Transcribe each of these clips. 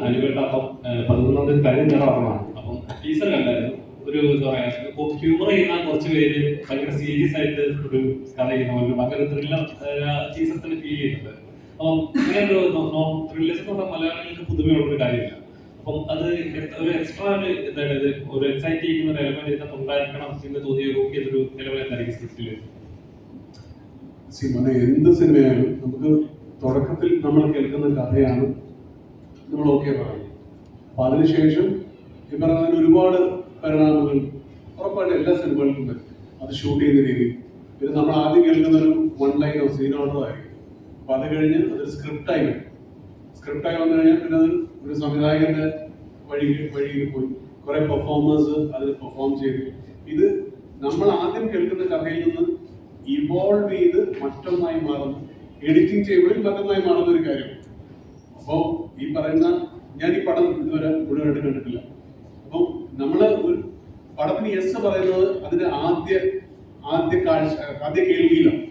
അനുവേട്ട അപ്പം 11 കഴിഞ്ഞ നിറമാണ്. അപ്പം ടീച്ചർ കണ്ടായിരുന്നു. ഒരു എന്താ പറയാ, ഹ്യൂമർ ചെയ്യുന്ന കുറച്ച് പേര് ഭയങ്കര സീരിയസ് ആയിട്ട് ഒരു കഥ ചെയ്യുന്ന പോലെ ഭയങ്കര ത്രില്ലർ ടീച്ചർ തന്നെ ഫീൽ ചെയ്യുന്നുണ്ട്. അപ്പം ഇങ്ങനെ ഒരു ത്രില്ലേഴ്സ് എന്ന് പറഞ്ഞാൽ മലയാളികൾക്ക് പുതുമയുള്ള ഒരു കാര്യമില്ല. അപ്പം അത് ഒരു എക്സ്ട്രാ ഒരു എക്സൈറ്റ് ചെയ്യുന്ന ഒരു എലമെന്റ് ഇതിനകത്ത് ഉണ്ടായിരിക്കണം എന്ന് തോന്നിയ ഒരു എലമെന്റ് എന്തായിരിക്കും സ്ക്രിപ്റ്റിൽ? എന്ത് സിനിമയായാലും നമുക്ക് തുടക്കത്തിൽ നമ്മൾ കേൾക്കുന്ന കഥയാണ് നമ്മൾ ഓക്കെ പറയുന്നത്. അപ്പൊ അതിനുശേഷം ഈ പറയുന്നതിന് ഒരുപാട് പരിണാമങ്ങൾ ഉറപ്പായിട്ട് എല്ലാ സിനിമകൾക്കും വരും. അത് ഷൂട്ട് ചെയ്യുന്ന രീതി, പിന്നെ നമ്മൾ ആദ്യം കേൾക്കുന്ന ഒരു വൺ ലൈനോ സീൻ ഓർഡറോ ആയിരിക്കും. അപ്പൊ അത് കഴിഞ്ഞ് അതൊരു സ്ക്രിപ്റ്റായി വരും. സ്ക്രിപ്റ്റായി വന്നു കഴിഞ്ഞാൽ പിന്നെ അത് ഒരു സംവിധായകന്റെ വഴിയിൽ പോയി കുറെ പെർഫോമേഴ്സ് അതിൽ പെർഫോം ചെയ്ത് ഇത് നമ്മൾ ആദ്യം കേൾക്കുന്ന കഥയിൽ നിന്ന് ഇവോൾവ് ചെയ്ത് മറ്റൊന്നായി മാറുന്നു. എഡിറ്റിംഗ് ചെയ്യുമ്പോഴും മറ്റൊന്നായി മാറുന്ന ഒരു കാര്യം. അപ്പോൾ ഈ പറയുന്ന ഞാൻ ഈ പടം ഇതുവരെ മുഴുവനായിട്ട് കണ്ടിട്ടില്ല. അപ്പം നമ്മള് ഒരു പടത്തിന് യെസ് പറയുന്നത് അതിന്റെ ആദ്യ കാഴ്ച, ആദ്യ കേൾവിയിലാണ്.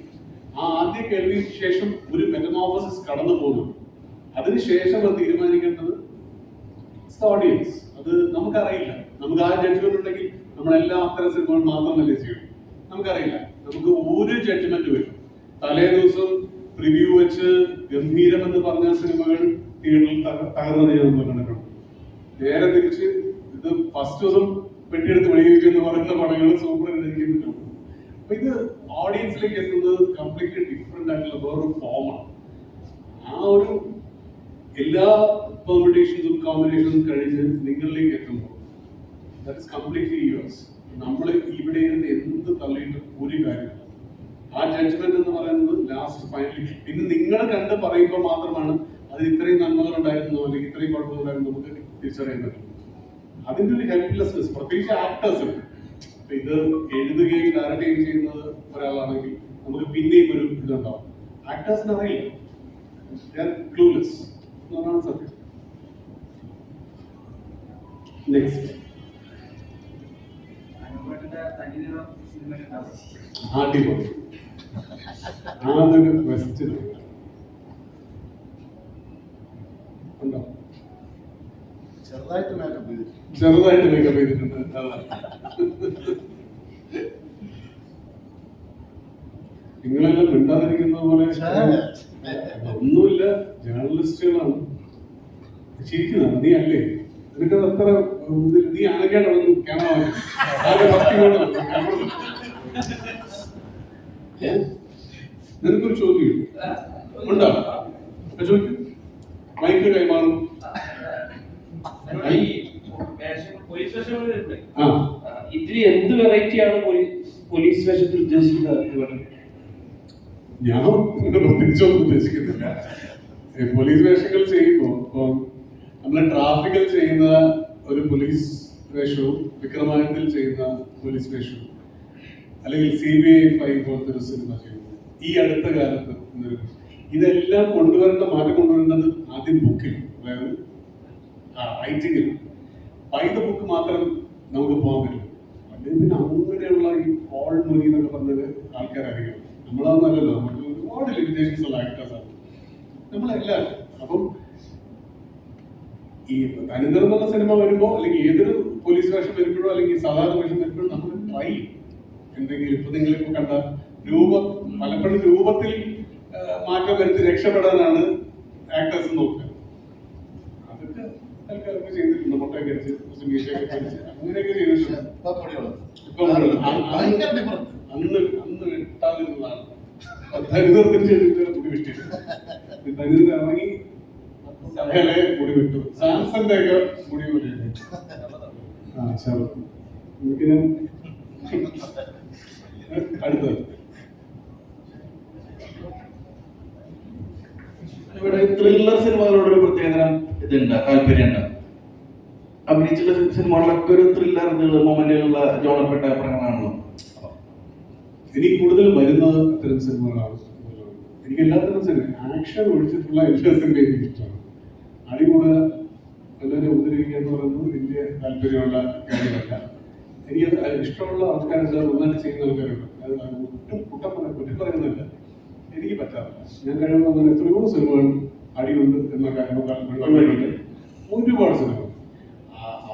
ആ ആദ്യ കേൾവിക്ക് ശേഷം ഒരു മെറ്റമോർഫോസിസ് കടന്നു പോകുന്നു. അതിനുശേഷം അത് തീരുമാനിക്കേണ്ടത് ഓഡിയൻസ്. അത് നമുക്കറിയില്ല. നമുക്ക് ആ ജഡ്ജ്മെന്റ് ഉണ്ടെങ്കിൽ നമ്മളെല്ലാ അത്തരം സിനിമകൾ മാത്രമല്ലേ ചെയ്യും. നമുക്കറിയില്ല. നമുക്ക് ഒരു ജഡ്ജ്മെന്റ് വരും. തലേ ദിവസം റിവ്യൂ വെച്ച് ഗംഭീരം എന്ന് പറഞ്ഞ സിനിമകൾ തിയേറ്ററിൽ തകർന്നത് ഞാൻ കണ്ടിട്ടുണ്ട്. നേരെ തിരിച്ച് ഇത് ഫസ്റ്റ് ദിവസം പെട്ടിയെടുത്ത് വെളിയിലേക്ക് എന്ന് പറയുന്ന പടങ്ങൾ സൂപ്പർ ഹിറ്റ്. അപ്പൊ ഇത് ഓഡിയൻസിലേക്ക് എത്തുന്നത് കംപ്ലീറ്റ്ലി ഡിഫറെന്റ് ആയിട്ടുള്ള വേറൊരു ഫോമാണ്. ആ ഒരു എല്ലാ പെർമിറ്റേഷൻസും കോമ്പിനേഷൻസും കഴിഞ്ഞ് നിങ്ങളിലേക്ക് എത്തുമ്പോൾ ദാറ്റ് ഇസ് കംപ്ലീറ്റ്ലി യുവേഴ്സ്. നമ്മൾ ഇവിടെ ഇരുന്ന് എന്ത് തള്ളിയിട്ട് ഒരു കാര്യമില്ല. ആ ജഡ്ജ്മെന്റ് എന്ന് പറയുന്നത് ലാസ്റ്റ് ഫൈനലി പിന്നെ നിങ്ങൾ കണ്ട് പറയുമ്പോൾ മാത്രമാണ് അത് ഇത്രയും നന്മകൾ ഉണ്ടായിരുന്നു അല്ലെങ്കിൽ ഇത്രയും കുഴപ്പമുണ്ടായിരുന്നു നമുക്ക് തിരിച്ചറിയാൻ പറ്റും. അതിന്റെ ഒരു ഹെൽപ്ലെസ്നെസ് പ്രത്യേകിച്ച് ആക്ടേഴ്സിന്. ഇത് എഴുതുകയും ഡയറക്റ്റ് ചെയ്യുന്നത് ഒരാളാണെങ്കിൽ നമുക്ക് പിന്നെയും ഒരു ഇതുണ്ടാവും. ആക്ടേഴ്സിന് അറിയില്ല, ക്ലൂലെസ് എന്നാണ് സത്യം. നെക്സ്റ്റ് അടിപൊളി. അതൊരു ക്വസ്റ്റ്യൻ ഉണ്ടോ? ചെറുതായിട്ട് മേക്കപ്പ് ചെയ്തിട്ടുണ്ട്. നിങ്ങളെല്ലാം മിണ്ടാതിരിക്കുന്ന പോലെ ഒന്നുമില്ല. ജേർണലിസ്റ്റുകളാണ് ചിരിക്കുന്നത്. നീ അല്ലേ? നിനക്ക് അത്ര നീ ആകെയാണ് ക്യാമറ നിനക്കൊരു ചോദ്യം ഉണ്ടോ? ചോദിക്കും. മൈക്ക് കൈമാറും. ഇതിൽ എന്ത് വെറൈറ്റിയാണ് പോലീസ് വേഷത്തിൽ ഉദ്ദേശിക്കുന്നത്? ഞാൻ പ്രത്യേകിച്ചൊന്നും ഉദ്ദേശിക്കുന്നില്ല. പോലീസ് വേഷങ്ങൾ ചെയ്യുമ്പോൾ ഇപ്പൊ നമ്മൾ ട്രാഫിക്കിൽ ചെയ്യുന്ന ഒരു പോലീസ് വേഷവും വിക്രമാദിത്യത്തിൽ ചെയ്യുന്ന പോലീസ് വേഷവും അല്ലെങ്കിൽ CBI 5 പോലത്തെ ഒരു സിനിമ ചെയ്യുന്നു ഈ അടുത്ത കാലത്ത് ഇതെല്ലാം മാറ്റം കൊണ്ടുവരേണ്ടത് ആദ്യം ബുക്കിൽ, അതായത് റൈറ്റിങ്ങിൽ ബൈ ദ ബുക്ക് മാത്രം നമുക്ക് പോകാൻ പറ്റും. അല്ലെങ്കിൽ പിന്നെ അങ്ങനെയുള്ള ഈ ഓൾ മൂവി എന്നൊക്കെ പറഞ്ഞത് ആൾക്കാരായിരിക്കും. നമ്മളതൊന്നല്ലല്ലോ. നമുക്ക് ഒരുപാട് ലിമിറ്റേഷൻസ് ഉള്ള ആക്ടേഴ്സാണ് നമ്മളെല്ലാവരും. അപ്പം ഈ തനിനിറം എന്നുള്ള സിനിമ വരുമ്പോൾ അല്ലെങ്കിൽ ഏതൊരു പോലീസ് വേഷം വരുമ്പോഴോ അല്ലെങ്കിൽ സാധാരണ വേഷം വരുമ്പോഴും നമ്മൾ ട്രൈ എന്തെങ്കിലും ഇപ്പൊ നിങ്ങളിപ്പോ കണ്ട പലപ്പോഴും രൂപത്തിൽ മാറ്റം വരുത്തി രക്ഷപ്പെടാനാണ് ആക്ടേഴ്സ് നോക്കുക. അതൊക്കെ ആൾക്കാരൊക്കെ ചെയ്തിട്ടുണ്ട്. മുട്ടയൊക്കെ അടിച്ച് മീശയൊക്കെ അടിച്ച് അങ്ങനെയൊക്കെ ചെയ്തിട്ടുണ്ട്. അന്ന് വെട്ടാതിരുന്നതാണ്. തനിനിറത്തിന് ചെയ്തിട്ട് മുടി വെട്ടിയിട്ടുണ്ട്. തനിനിറം ഇറങ്ങി മുടി വിട്ടു. സാംസന്റെ ഒക്കെ മുടി പോലെ. അടുത്തത് ഇവിടെ ത്രില്ലർ സിനിമകളോടൊരു പ്രത്യേകത ഇതുണ്ട്, താല്പര്യമുണ്ട്. അഭിനയിച്ചുള്ള സിനിമകളിലൊക്കെ ഒരു ത്രില്ലർ മൊമെന്റിലുള്ള ജോണർപ്പെട്ട പ്രകടനമാണല്ലോ. എനിക്ക് കൂടുതൽ വരുന്നത് അത്തരം സിനിമകളാണ്. എനിക്ക് എല്ലാത്തരം സിനിമ ആക്ഷൻ ഒഴിച്ചിട്ടുള്ള എല്ലാ സിനിമയും എനിക്ക് ഇഷ്ടമാണ്. അടികൂടുക എല്ലാവരും ഉപദ്രവിക്കുക എന്ന് പറയുന്നത് വലിയ താല്പര്യമുള്ള കാര്യമല്ല. എനിക്ക് ഇഷ്ടമുള്ള ആൾക്കാരുണ്ട്, നന്നായിട്ട് ചെയ്യുന്ന ആൾക്കാരുണ്ട്. അത് ഒട്ടും കുറ്റം പറയുന്നില്ല, എനിക്ക് പറ്റാറില്ല. ഞാൻ കഴിയുന്ന എത്രയോ സിനിമകൾ അടിയുണ്ട് എന്ന കാര്യങ്ങൾ ഒരുപാട് സിനിമ.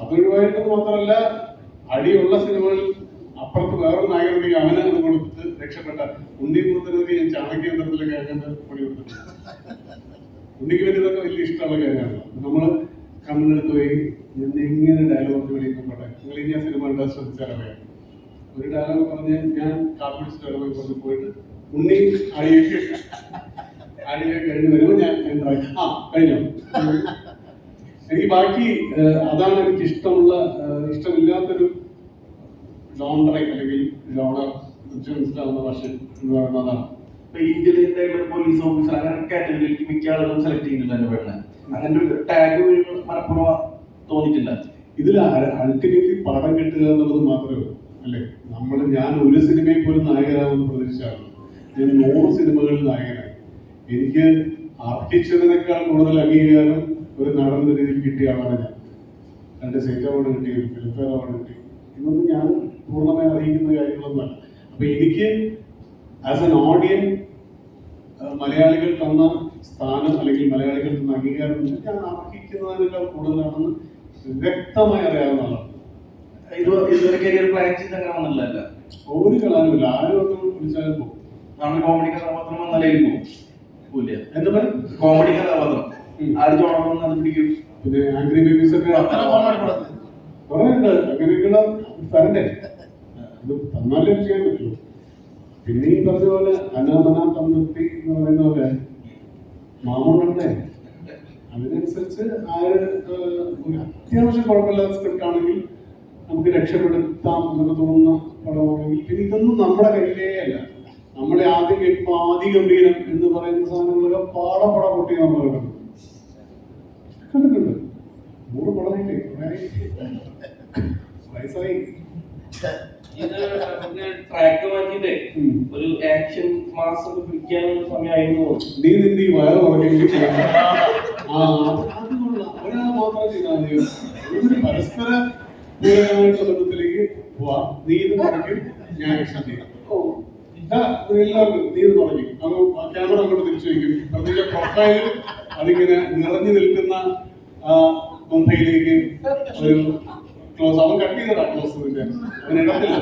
അതൊഴിവായിട്ട് മാത്രമല്ല, അടിയുള്ള സിനിമകളിൽ അപ്പുറത്ത് വേറൊരു നായകനുണ്ടെങ്കിൽ അവനെ അത് കൊടുത്തിട്ട് രക്ഷപ്പെട്ട ഉണ്ണിമുഖത്തിനൊക്കെ ഞാൻ ചാണക്യന്ത്രത്തിലൊക്കെ അങ്ങനെ പണി കൊടുത്തിട്ടുണ്ട്. ഉണ്ണിക്ക് വേണ്ടി ഇതൊക്കെ വലിയ ഇഷ്ടമുള്ള കാര്യമാണ്. നമ്മൾ കണ്ണെടുത്ത് പോയി ഇങ്ങനെ ഡയലോഗ് വിളിക്കപ്പെട്ടെ. നിങ്ങൾ ഇനി ആ സിനിമ ഉണ്ടാ ശ്രദ്ധിച്ചാൽ അറിയാം. ഒരു ഡയലോഗ് പറഞ്ഞ് ഞാൻ കാപ്പിടിച്ച് ഡയലോഗ് പറഞ്ഞ് പോയിട്ട് ഉണ്ണി അടിയെ കഴിഞ്ഞ് വരുമ്പോൾ ഞാൻ കഴിഞ്ഞു. എനിക്ക് ബാക്കി അതാണ് എനിക്ക് ഇഷ്ടമുള്ള, ഇഷ്ടമില്ലാത്തൊരു ജോണർ അല്ലെങ്കിൽ ജോണർ മനസ്സിലാവുന്ന ഭാഷ എന്ന് പറയുന്നതാണ്. ഇന്ത്യയിലെ പോലീസ് ഓഫീസർ അങ്ങനെ കാറ്റഗറിയിലേക്ക് മിക്ക ആളുകളും സെലക്ട് ചെയ്യുന്നില്ല എന്റെ പേരിന്. അങ്ങനെ ഒരു ടാഗ് മനഃപൂർവ്വം തോന്നിയിട്ടില്ല. ഇതിൽ അൾട്ടിമേറ്റ്ലി പടം കിട്ടുക എന്നുള്ളത് മാത്രമേ ഉള്ളൂ അല്ലേ. ഞാൻ ഒരു സിനിമയിൽ പോലും നായകനാണെന്ന് പ്രതീക്ഷിച്ചാണ്. ഞാൻ 100 സിനിമകളിൽ നായകനായി. എനിക്ക് അർഹിച്ചതിനേക്കാൾ കൂടുതൽ അംഗീകാരം ഒരു നടൻ രീതിയിൽ കിട്ടിയ ആളാണ് ഞാൻ. 2 സ്റ്റേറ്റ് അവാർഡ് കിട്ടി, ഫിലിംഫെയർ അവാർഡ് കിട്ടി. ഇതൊന്നും ഞാൻ പൂർണ്ണമായി അറിയിക്കുന്ന കാര്യങ്ങളൊന്നുമല്ല. അപ്പൊ എനിക്ക് ആസ് എൻ ഓഡിയൻ മലയാളികൾ തന്ന സ്ഥാനം അല്ലെങ്കിൽ മലയാളികൾ തന്ന അംഗീകാരം ഞാൻ അർഹിക്കുന്നതിനേക്കാൾ കൂടുതലാണെന്ന് വ്യക്തമായി അറിയാവുന്ന ആളാണ്. ഇതുവരെ കരിയർ പ്ലാൻ ചെയ്ത് അങ്ങനെ വന്നില്ല. ഒരു കളാനുമില്ല. ആരും ഒന്നും വിളിച്ചാലും പോകും. നമ്മുടെ കോമഡി കഥാപാത്രം നിലയിൽ പോകും. എന്താ പറയുക, കോമഡി കഥാപാത്രം ആര് ചോണം അത് പിടിക്കും. പിന്നെ ആംഗ്രി ബേബീസ് ഒക്കെ കുറെ ഉണ്ട്. അങ്ങനെയൊക്കെയുള്ള തരണ്ടേ, അത് തന്നാലേ ചെയ്യാൻ പറ്റുള്ളൂ. പിന്നെ ഈ പറഞ്ഞ പോലെ അനാമന തന്ത്രി എന്ന് പറയുന്ന പോലെ മാമൂലുണ്ടേ. അതിനനുസരിച്ച് ഒരു അത്യാവശ്യം കുഴപ്പമില്ലാത്ത സ്ക്രിപ്റ്റ് ആണെങ്കിൽ നമുക്ക് രക്ഷപ്പെടുത്താം എന്നൊക്കെ തോന്നുന്ന പടമാണെങ്കിൽ, പിന്നെ ഇതൊന്നും നമ്മുടെ കയ്യിലേ അല്ല. നമ്മളെ ആദ്യം കേൾക്കുമ്പോൾ ആദിഗംഭീരം എന്ന് പറയുന്ന സാധനങ്ങളൊക്കെ പാടപട പൊട്ടി നമ്മൾ കണ്ടിട്ടുണ്ട്. 100 പടമില്ലേ, വയസ്സായി. ട്രാക്ക് മാറ്റിട്ട് ഒരു ആക്ഷൻ മാസ് ഒക്കെ പിടിക്കാനുള്ള സമയമായിരുന്നു. നീ നിന്റെ ഈ വയറ് പറഞ്ഞെങ്കിൽ ഒരാൾ മാത്രം ചെയ്താൽ മതി. പരസ്പര പൂരകമായിട്ടുള്ള ബന്ധത്തിലേക്ക് പോവാം. നീ ഇത് പറയും, ഞാൻ ആക്ഷൻ ചെയ്യാം. എല്ലാവർക്കും നീ ഇത് പറയും. അത് ക്യാമറ അങ്ങോട്ട് തിരിച്ചു വയ്ക്കും. അതിന്റെ പ്രൊഫൈലിൽ അതിങ്ങനെ നിറഞ്ഞു നിൽക്കുന്ന മുംബൈയിലേക്ക് ഒരു ക്ലോസ്. അവൻ കട്ട് ചെയ്തതാ ക്ലോസിന്റെ, അതിനിടത്തില്ല.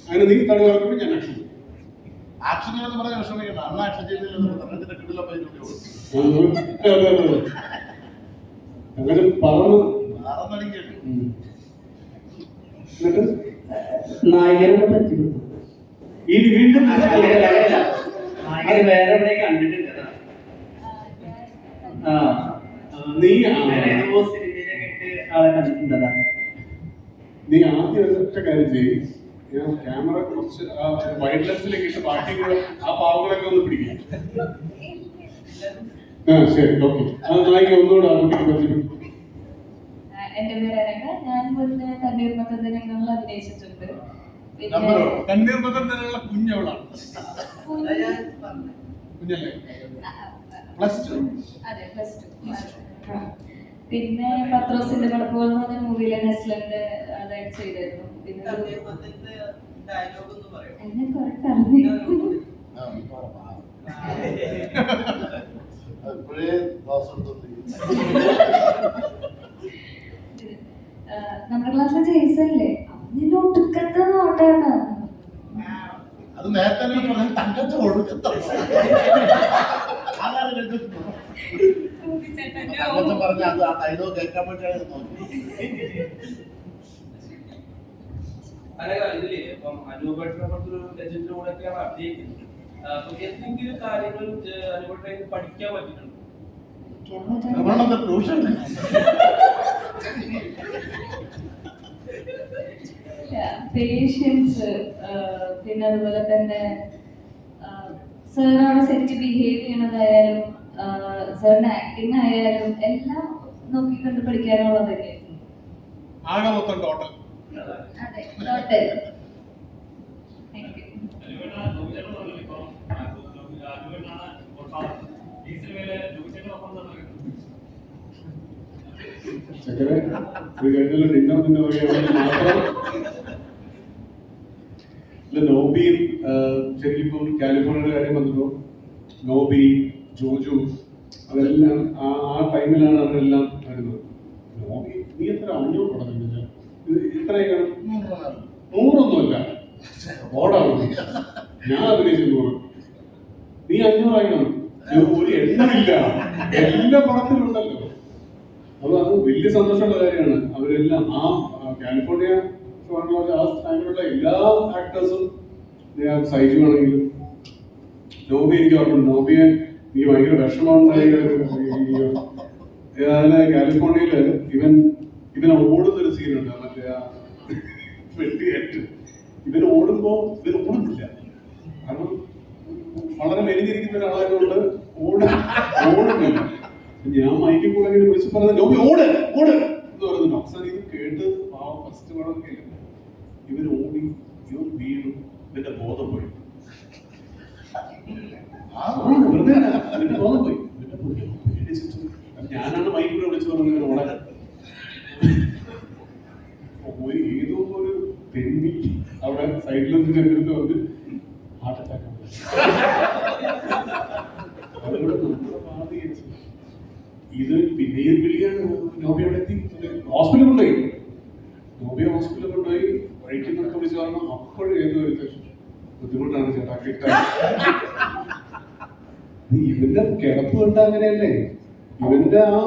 അങ്ങനെ നീ തടി പറയുമ്പോൾ ഞാൻ ആക്ഷൻ ചെയ്യും. ആക്ഷനെന്ന് പറഞ്ഞ വിഷമിക്കണം. അന്ന് ആക്ഷൻ ചെയ്തില്ല അങ്ങനെ പറഞ്ഞു എന്നിട്ട് നായകനെ പറ്റി ഈ വീണ്ടും വേറെ എവിടെ കണ്ടിട്ടുണ്ട്. നീ ആളെ കണ്ടിട്ടുണ്ടതാ. നീ ആദ്യം ഒരൊറ്റ കാര്യം ചെയ്യും. ഞാൻ ക്യാമറ കുറച്ച് വൈഡ് ലെൻസിലേക്ക് ഇട്ട് ബാക്കി കൂടെ ആ പാവങ്ങളൊക്കെ ഒന്ന് പിടിക്കാം. ശരി, ഓക്കെ. ഒന്നുകൂടെ ആ കുട്ടിക്ക് പരിചയപ്പെട്ടു. എന്റെ പേര് അരങ്ങ. ഞാൻ മുന്നേ തണ്ണീർമത്തതിനങ്ങളിൽ അഭിനയിച്ചിട്ടുണ്ട്. തണ്ണീർമത്തതിനുള്ള കുഞ്ഞവളാണ്. കുഞ്ഞല്ലേ? +2. അതെ, +2. പിന്നെ പത്രോസിന്റെ പടപ്പോൾ എന്ന് പറഞ്ഞ മൂവിയിലെ നെസ്ലന്റെ അതായിട്ട് ചെയ്തായിരുന്നു. പിന്നെ എന്നെ കുറെ പറഞ്ഞു. നമ്മുടെ ക്ലാസ്സിലെ ജെയ്സല്ലേ, നിന്റെ ഒടുക്കത്തെ നോട്ടാണ്. അത് നേരത്തെ തങ്കത്തെ ഒടുക്കത്തെ പറഞ്ഞ അത് ആ ഡയലോഗ് കേൾക്കാൻ വേണ്ടിയാണ് നോക്കി. ഇതില് ഇപ്പം അനൂപേട്ടനെ പോലത്തൊരു ലെജൻഡിന്റെ കൂടെയൊക്കെയാണ് അഭിനയിക്കുന്നത്. അപ്പൊ എന്തെങ്കിലും കാര്യങ്ങൾ അനൂപേട്ടനെ പഠിക്കാൻ പറ്റിയിട്ടുണ്ട്? പേഷ്യൻസ്, പിന്നെ അതുപോലെ തന്നെ സാറാണ് സെറ്റ് ബിഹേവ് ചെയ്യണതായാലും സാറിന്റെ ആക്ടിങ് ആയാലും എല്ലാം നോക്കിക്കൊണ്ട് പഠിക്കാനുള്ളതൊക്കെ. ആകെ മൊത്തം ടോട്ടൽ. അതെ, ടോട്ടൽ. Thank you. ചക്കരെ ഒരു കഴിഞ്ഞ ഡിന്നറിന്റെ മാത്രം നോബിയും ശരിക്കും കാലിഫോർണിയയുടെ കാര്യം വന്നപ്പോൾ നോബി, ജോജു, അതെല്ലാം ആ ടൈമിലാണ് അവരെല്ലാം വരുന്നത്. എത്രയാണ്? 100 രൂപ. 100ഒന്നുമല്ല, ഓടാണ്. ഞാൻ അഭിനയിച്ച 100, നീ 500 ആയിക്കണം. ഒരു എണ്ണമില്ല, എല്ലാ പടത്തിലുണ്ടല്ലോ. അപ്പൊ അത് വലിയ സന്തോഷമുള്ള കാര്യമാണ്. അവരെല്ലാം ആ കാലിഫോർണിയ ആ ടൈമിലുള്ള എല്ലാ ആക്ടേഴ്സും, സൈജു ആണെങ്കിലും നോബി, എനിക്ക് ഓർമ്മയുണ്ട്. നോബിയെ എനിക്ക് ഭയങ്കര വിഷമമുണ്ടായി. കാലിഫോർണിയയില് ഇവൻ ഓടുന്നൊരു സീനുണ്ട്, മറ്റേ ആ വെട്ടിയേറ്റ്. ഇവൻ ഓടുമ്പോ ഇവൻ ഓടുന്നില്ല, കാരണം വളരെ മെലിഞ്ഞിരിക്കുന്ന ഒരാളായതുകൊണ്ട് ഓടുന്നില്ല. ഞാൻ മൈക്കിൽ കൂടെ ഇങ്ങനെ വിളിച്ച് പറഞ്ഞത് നോബി ഓട് ഓട് എന്ന് പറയുന്നുണ്ട്. അവസാനം ഇത് കേട്ട് ഫസ്റ്റ് പടമൊക്കെ ഇല്ല, ഇവൻ ഓടി, ഇവൻ വീണു, ഇവന്റെ ബോധം പോയി. വെറുതെ ഇവന്റെ ബോധം പോയി. ഞാനാണ് മൈക്കിൽ വിളിച്ച് പറഞ്ഞത് ഇവൻ ഓടാൻ. ഏതോ ഒരു തെന്നി അവിടെ സൈഡിലൊന്നും ചെന്നെടുത്ത് വന്ന് ഹാർട്ട് അറ്റാക്ക്. അതുകൊണ്ട് നമ്മുടെ ഭാവി ഇത് പിന്നെയും വിളിയാണ്. നോബി അവിടെ എത്തി, ഹോസ്പിറ്റലിൽ കൊണ്ടുപോയി. നോബിയെ ഹോസ്പിറ്റലിൽ കൊണ്ടുപോയി വഴിക്കുന്നൊക്കെ വിളിച്ച് പറഞ്ഞു. അപ്പോഴും ഏതോ ഒരു ബുദ്ധിമുട്ടാണ് ചേട്ടാ കിട്ടാൻ. ഇവന്റെ കിടപ്പ് കണ്ട അങ്ങനെയല്ലേ? ഇവന്റെ ആ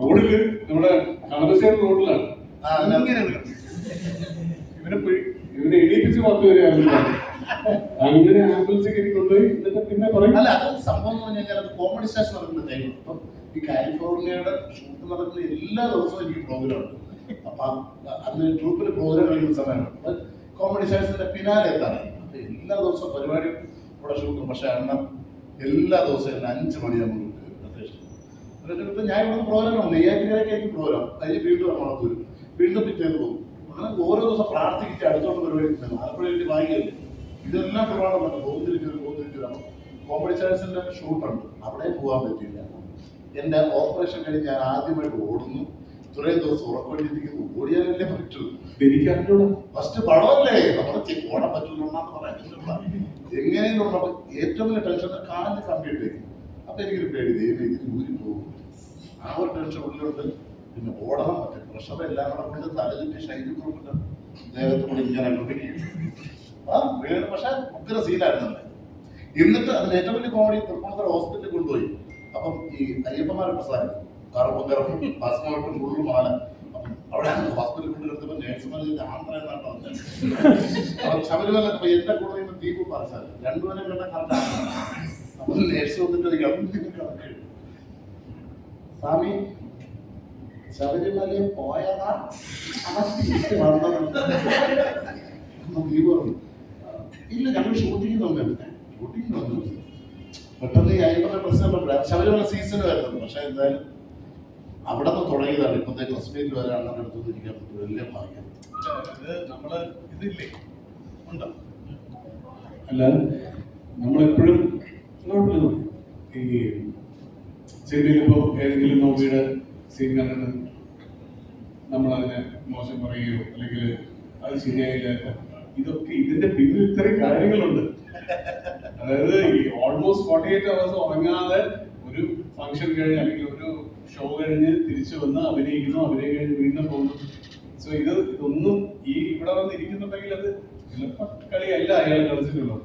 റോഡില്, നമ്മുടെ കളമശ്ശേരി റോഡിലാണ് ഇവനെ എണീപ്പിച്ച് 10 പേരെ അങ്ങനെ ആംബുലൻസ് കയറി കൊണ്ടുപോയി. എന്നിട്ട് പിന്നെ പറയും, അല്ല, അത് സംഭവം എന്ന് പറഞ്ഞാൽ അത് കോമഡി സ്റ്റാർസ് നടക്കുന്ന ടൈം. അപ്പം ഈ കാലിഫോർണിയയുടെ ഷൂട്ട് നടക്കുന്ന എല്ലാ ദിവസവും എനിക്ക് പ്രോഗ്രാം ഉണ്ട്. അപ്പൊ അന്ന് ട്രൂപ്പിന് പ്രോഗ്രാം കളിക്കുന്ന സമയമാണ്. അപ്പൊ കോമഡി സ്റ്റാർസിന്റെ പിന്നാലെ എത്താറായി. അപ്പൊ എല്ലാ ദിവസവും പരിപാടി ഇവിടെ ഷൂട്ടും. പക്ഷെ അണ്ണൻ എല്ലാ ദിവസവും 5 മണിയാകുമ്പോൾ എന്നിട്ട് ഞാൻ ഇവിടെ പ്രോഗ്രാം നെയ്യാറ്റിനൊക്കെ എനിക്ക് പ്രോഗ്രാം കഴിഞ്ഞ് വീണ്ടും എറണാകുളത്ത് വരും, വീണ്ടും പിറ്റേന്ന് പോകും. അങ്ങനെ ഓരോ ദിവസം പ്രാർത്ഥിച്ചിട്ട് അടുത്തോട്ട് പരിപാടി അപ്പോഴും എനിക്ക് ഭാഗ്യമില്ല. ഇതെല്ലാം പ്രമാണം തന്നെ പോകുന്നിരിക്കും. കോമഡി സ്റ്റാർസിന്റെ ഷൂട്ടുണ്ട്, അവിടെ പോകാൻ പറ്റില്ല. എന്റെ ഓപ്പറേഷൻ കഴിഞ്ഞ് ഞാൻ ആദ്യമായിട്ട് ഓടുന്നു. ഇത്രയും ദിവസം ഉറക്കൊണ്ടിരിക്കുന്നു, ഓടിയാലല്ലേ പറ്റൂ. എനിക്കറിഞ്ഞൂടാ, ഫസ്റ്റ് പടമല്ലേ, നമ്മൾ ഓടാൻ പറ്റൂലെന്ന് പറയാൻ പറ്റില്ല. എങ്ങനെയും ഏറ്റവും വലിയ ടെൻഷൻ കാലിന് കമ്പ്ലീറ്റ് ആയി. അപ്പൊ എനിക്കൊരു പേടി, ദൈവം ഇതിന് ഊരി പോകും. ആ ഒരു ടെൻഷൻ ഉള്ളിലുണ്ട്. പിന്നെ ഓടണം, മറ്റേ പ്രഷർ എല്ലാം കൂടെ കൊണ്ട് തലചുറ്റി ശൈലി കുറിപ്പിട്ട് ദേഹത്ത് കൂടി ഇങ്ങനെ വീണ്. പക്ഷെ ഉഗ്ര സീനായിരുന്നല്ലേ. എന്നിട്ട് അതിന് ഏറ്റവും വലിയ കോമഡി തൃപ്പൂണിത്തുറ ഹോസ്പിറ്റലിൽ കൊണ്ടുപോയി. അപ്പം ഈ അയ്യപ്പന്മാരുടെ പ്രസാദം കറുപ്പും ഭസ്മമായിട്ടും ഫുള്ളും മാല. അപ്പം അവിടെ ഹോസ്പിറ്റലിൽ കൊണ്ടുവരുന്നപ്പോൾ നേഴ്സുമാർ ആന്ധ്ര എന്നാണ് വന്നത്. അപ്പം ശബരിമല എന്റെ കൂടെ നിന്ന് ദീപു പാർസാൽ രണ്ടുപേരും കണ്ട കറക്റ്റാണ്. അപ്പം നേഴ്സ് വന്നിട്ട് കണക്ക് സ്വാമി ശബരിമലയിൽ പോയതാ ദീപു പറഞ്ഞു, ഇല്ല ഞങ്ങൾ ഷൂട്ടിങ് വന്നിട്ടുണ്ട്. ഷൂട്ടിങ് വന്നു പെട്ടെന്ന് ഈ അയ്യപ്പന്റെ പ്രശ്നം ശബരിമല സീസൺ വരുന്നത്. പക്ഷെ എന്തായാലും അവിടെ നിന്ന് തുടങ്ങിയതാണ്. ഇപ്പോഴത്തെ ക്ലസ് മീറ്റിൽ വരെ അണ്ണൻ എടുത്തുകൊണ്ടിരിക്കാൻ പറ്റും. വലിയ ഭാഗ്യം. നമ്മള് ഇതില്ലേ ഉണ്ടോ? അല്ല, നമ്മളെപ്പോഴും ഈ സിനിമയിലിപ്പോ ഏതെങ്കിലും നോബിയുടെ സീൻ കണ്ടിട്ട് നമ്മളതിനെ മോശം പറയുകയോ അല്ലെങ്കിൽ അത് ശരിയായില്ല, ഇതൊക്കെ ഇതിന്റെ പിന്നിൽ ഇത്രയും കാര്യങ്ങളുണ്ട്. അതായത് ഈ ഓൾമോസ്റ്റ് 48 hours ഉറങ്ങാതെ ഒരു ഫംഗ്ഷൻ കഴിഞ്ഞ് അല്ലെങ്കിൽ ഒരു ഷോ കഴിഞ്ഞ് തിരിച്ചു വന്ന് അഭിനയിക്കുന്നു, അഭിനയം കഴിഞ്ഞ് വീണ്ടും പോകുന്നു. സോ ഇതൊന്നും ഈ ഇവിടെ വന്നിരിക്കുന്നുണ്ടെങ്കിൽ അത് കളിയല്ല അയാൾ കളിച്ചിട്ടുള്ളത്.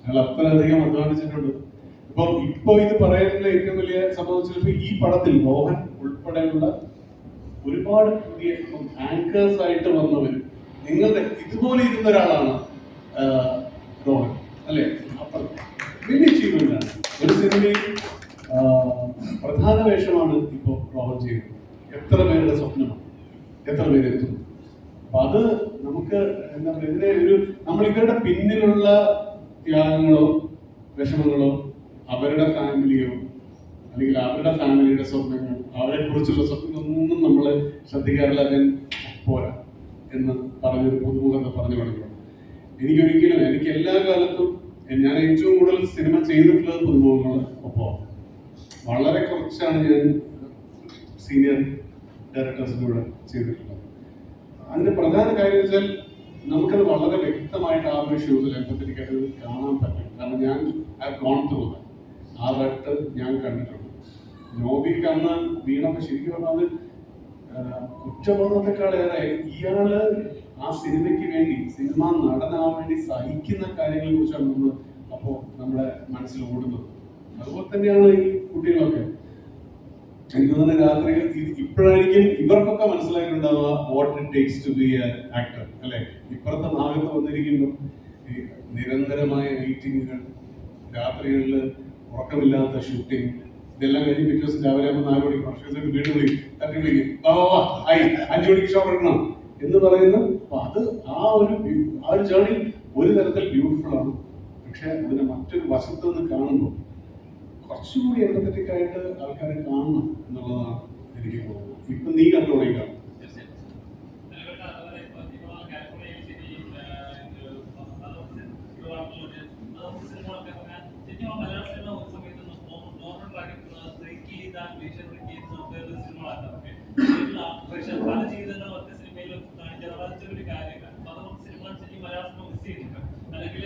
അയാൾ അത്രയധികം അധ്വാനിച്ചിട്ടുണ്ട്. ഇപ്പൊ ഇത് പറയാനുള്ള ഏറ്റവും വലിയ സംഭവം ചിലപ്പോൾ ഈ പടത്തിൽ മോഹൻ ഉൾപ്പെടെയുള്ള ഒരുപാട് പുതിയ ആങ്കേഴ്സ് ആയിട്ട് വന്നവർ നിങ്ങളുടെ ഇതുപോലെ ഇരുന്ന ഒരാളാണ് റോഹൻ, അല്ലേ? അപ്പം വലിയ അച്ചീവ്മെന്റ് ആണ്. ഒരു സിനിമയിൽ പ്രധാന വേഷമാണ് ഇപ്പോൾ റോഹൻ ചെയ്യുന്നത്. എത്ര പേരുടെ സ്വപ്നമാണ്, എത്ര പേരെത്തുന്നു. അപ്പൊ അത് നമുക്ക് എന്താ പറയുക, ഇതിനെ നമ്മൾ ഇവരുടെ പിന്നിലുള്ള ത്യാഗങ്ങളോ വിഷമങ്ങളോ അവരുടെ ഫാമിലിയോ അല്ലെങ്കിൽ അവരുടെ ഫാമിലിയുടെ സ്വപ്നങ്ങൾ, അവരെ കുറിച്ചുള്ള സ്വപ്നങ്ങളൊന്നും നമ്മൾ ശ്രദ്ധിക്കാറില്ല. അതിന് പോരാ എന്ന് പറഞ്ഞൊരു പുതുമുഖത്തെ പറഞ്ഞു കൊടുക്കണം. എനിക്ക് എല്ലാ കാലത്തും ഞാൻ ഏറ്റവും കൂടുതൽ സിനിമ ചെയ്തിട്ടുള്ളത് പുതുമുഖങ്ങൾ ഒപ്പം. വളരെ കുറച്ചാണ് ഞാൻ സീനിയർ ഡയറക്ടേഴ്സിലൂടെ ചെയ്തിട്ടുള്ളത്. അതിന്റെ പ്രധാന കാര്യം വെച്ചാൽ നമുക്കത് വളരെ വ്യക്തമായിട്ട് ആ ഒരു ഷൂസിൽ എമ്പത്തിരിക്കത് കാണാൻ പറ്റും. കാരണം ഞാൻ ഗോൺ ത്രൂ ആ റട്ട് ഞാൻ കണ്ടിട്ടുണ്ട്. നോബിക്ക് അന്ന് വീണപ്പോൾ ശരിക്കും പറഞ്ഞാൽ കുറ്റബോധത്തെക്കാളേറെ ഇയാള് ആ സിനിമയ്ക്ക് വേണ്ടി, സിനിമ നടനാവാൻ വേണ്ടി സഹിക്കുന്ന കാര്യങ്ങളെ കുറിച്ചാണ് അപ്പോൾ നമ്മുടെ മനസ്സിൽ ഓടുന്നത്. അതുപോലെ തന്നെയാണ് ഈ കുട്ടികളൊക്കെ. എനിക്ക് തോന്നുന്ന രാത്രികൾ ഇപ്പോഴായിരിക്കും ഇവർക്കൊക്കെ മനസ്സിലായിട്ടുണ്ടാവുക what it takes to be a actor, അല്ലെ? ഇപ്പുറത്തെ ഭാഗത്ത് വന്നിരിക്കുമ്പോൾ ഈ നിരന്തരമായ മീറ്റിങ്ങുകൾ, രാത്രികളിൽ ഉറക്കമില്ലാത്ത ഷൂട്ടിംഗ്, ഇതെല്ലാം കഴിഞ്ഞ് പിറ്റേ ദിവസം രാവിലെ ആകുമ്പോൾ 4 മണിക്ക് പ്രൊഫഷൻസ് വീണ്ടും വിളിക്കും, തട്ടി വിളിക്കും, 5 മണിക്ക് ഷോ എടുക്കണം എന്ന് പറയുന്നു. അപ്പൊ അത് ആ ഒരു ജേർണി ഒരു തരത്തിൽ ബ്യൂട്ടിഫുൾ ആണ്. പക്ഷെ അതിനെ മറ്റൊരു വശത്ത് നിന്ന് കാണുമ്പോൾ കുറച്ചുകൂടി എമ്പത്തറ്റിക് ആയിട്ട് ആൾക്കാരെ കാണണം എന്നുള്ളതാണ് എനിക്ക് തോന്നുന്നത്. ഇപ്പൊ നീ കണ്ടോളി കാണും. പല ജീവിതങ്ങളും ഒറ്റ സിനിമയിലും കാണിക്കാൻ ഒരു കാര്യമാണ്. അപ്പൊ അതുകൊണ്ട് സിനിമ ശരിക്കും മലയാള സിനിമ മിസ് ചെയ്യുന്നുണ്ട്. അല്ലെങ്കിൽ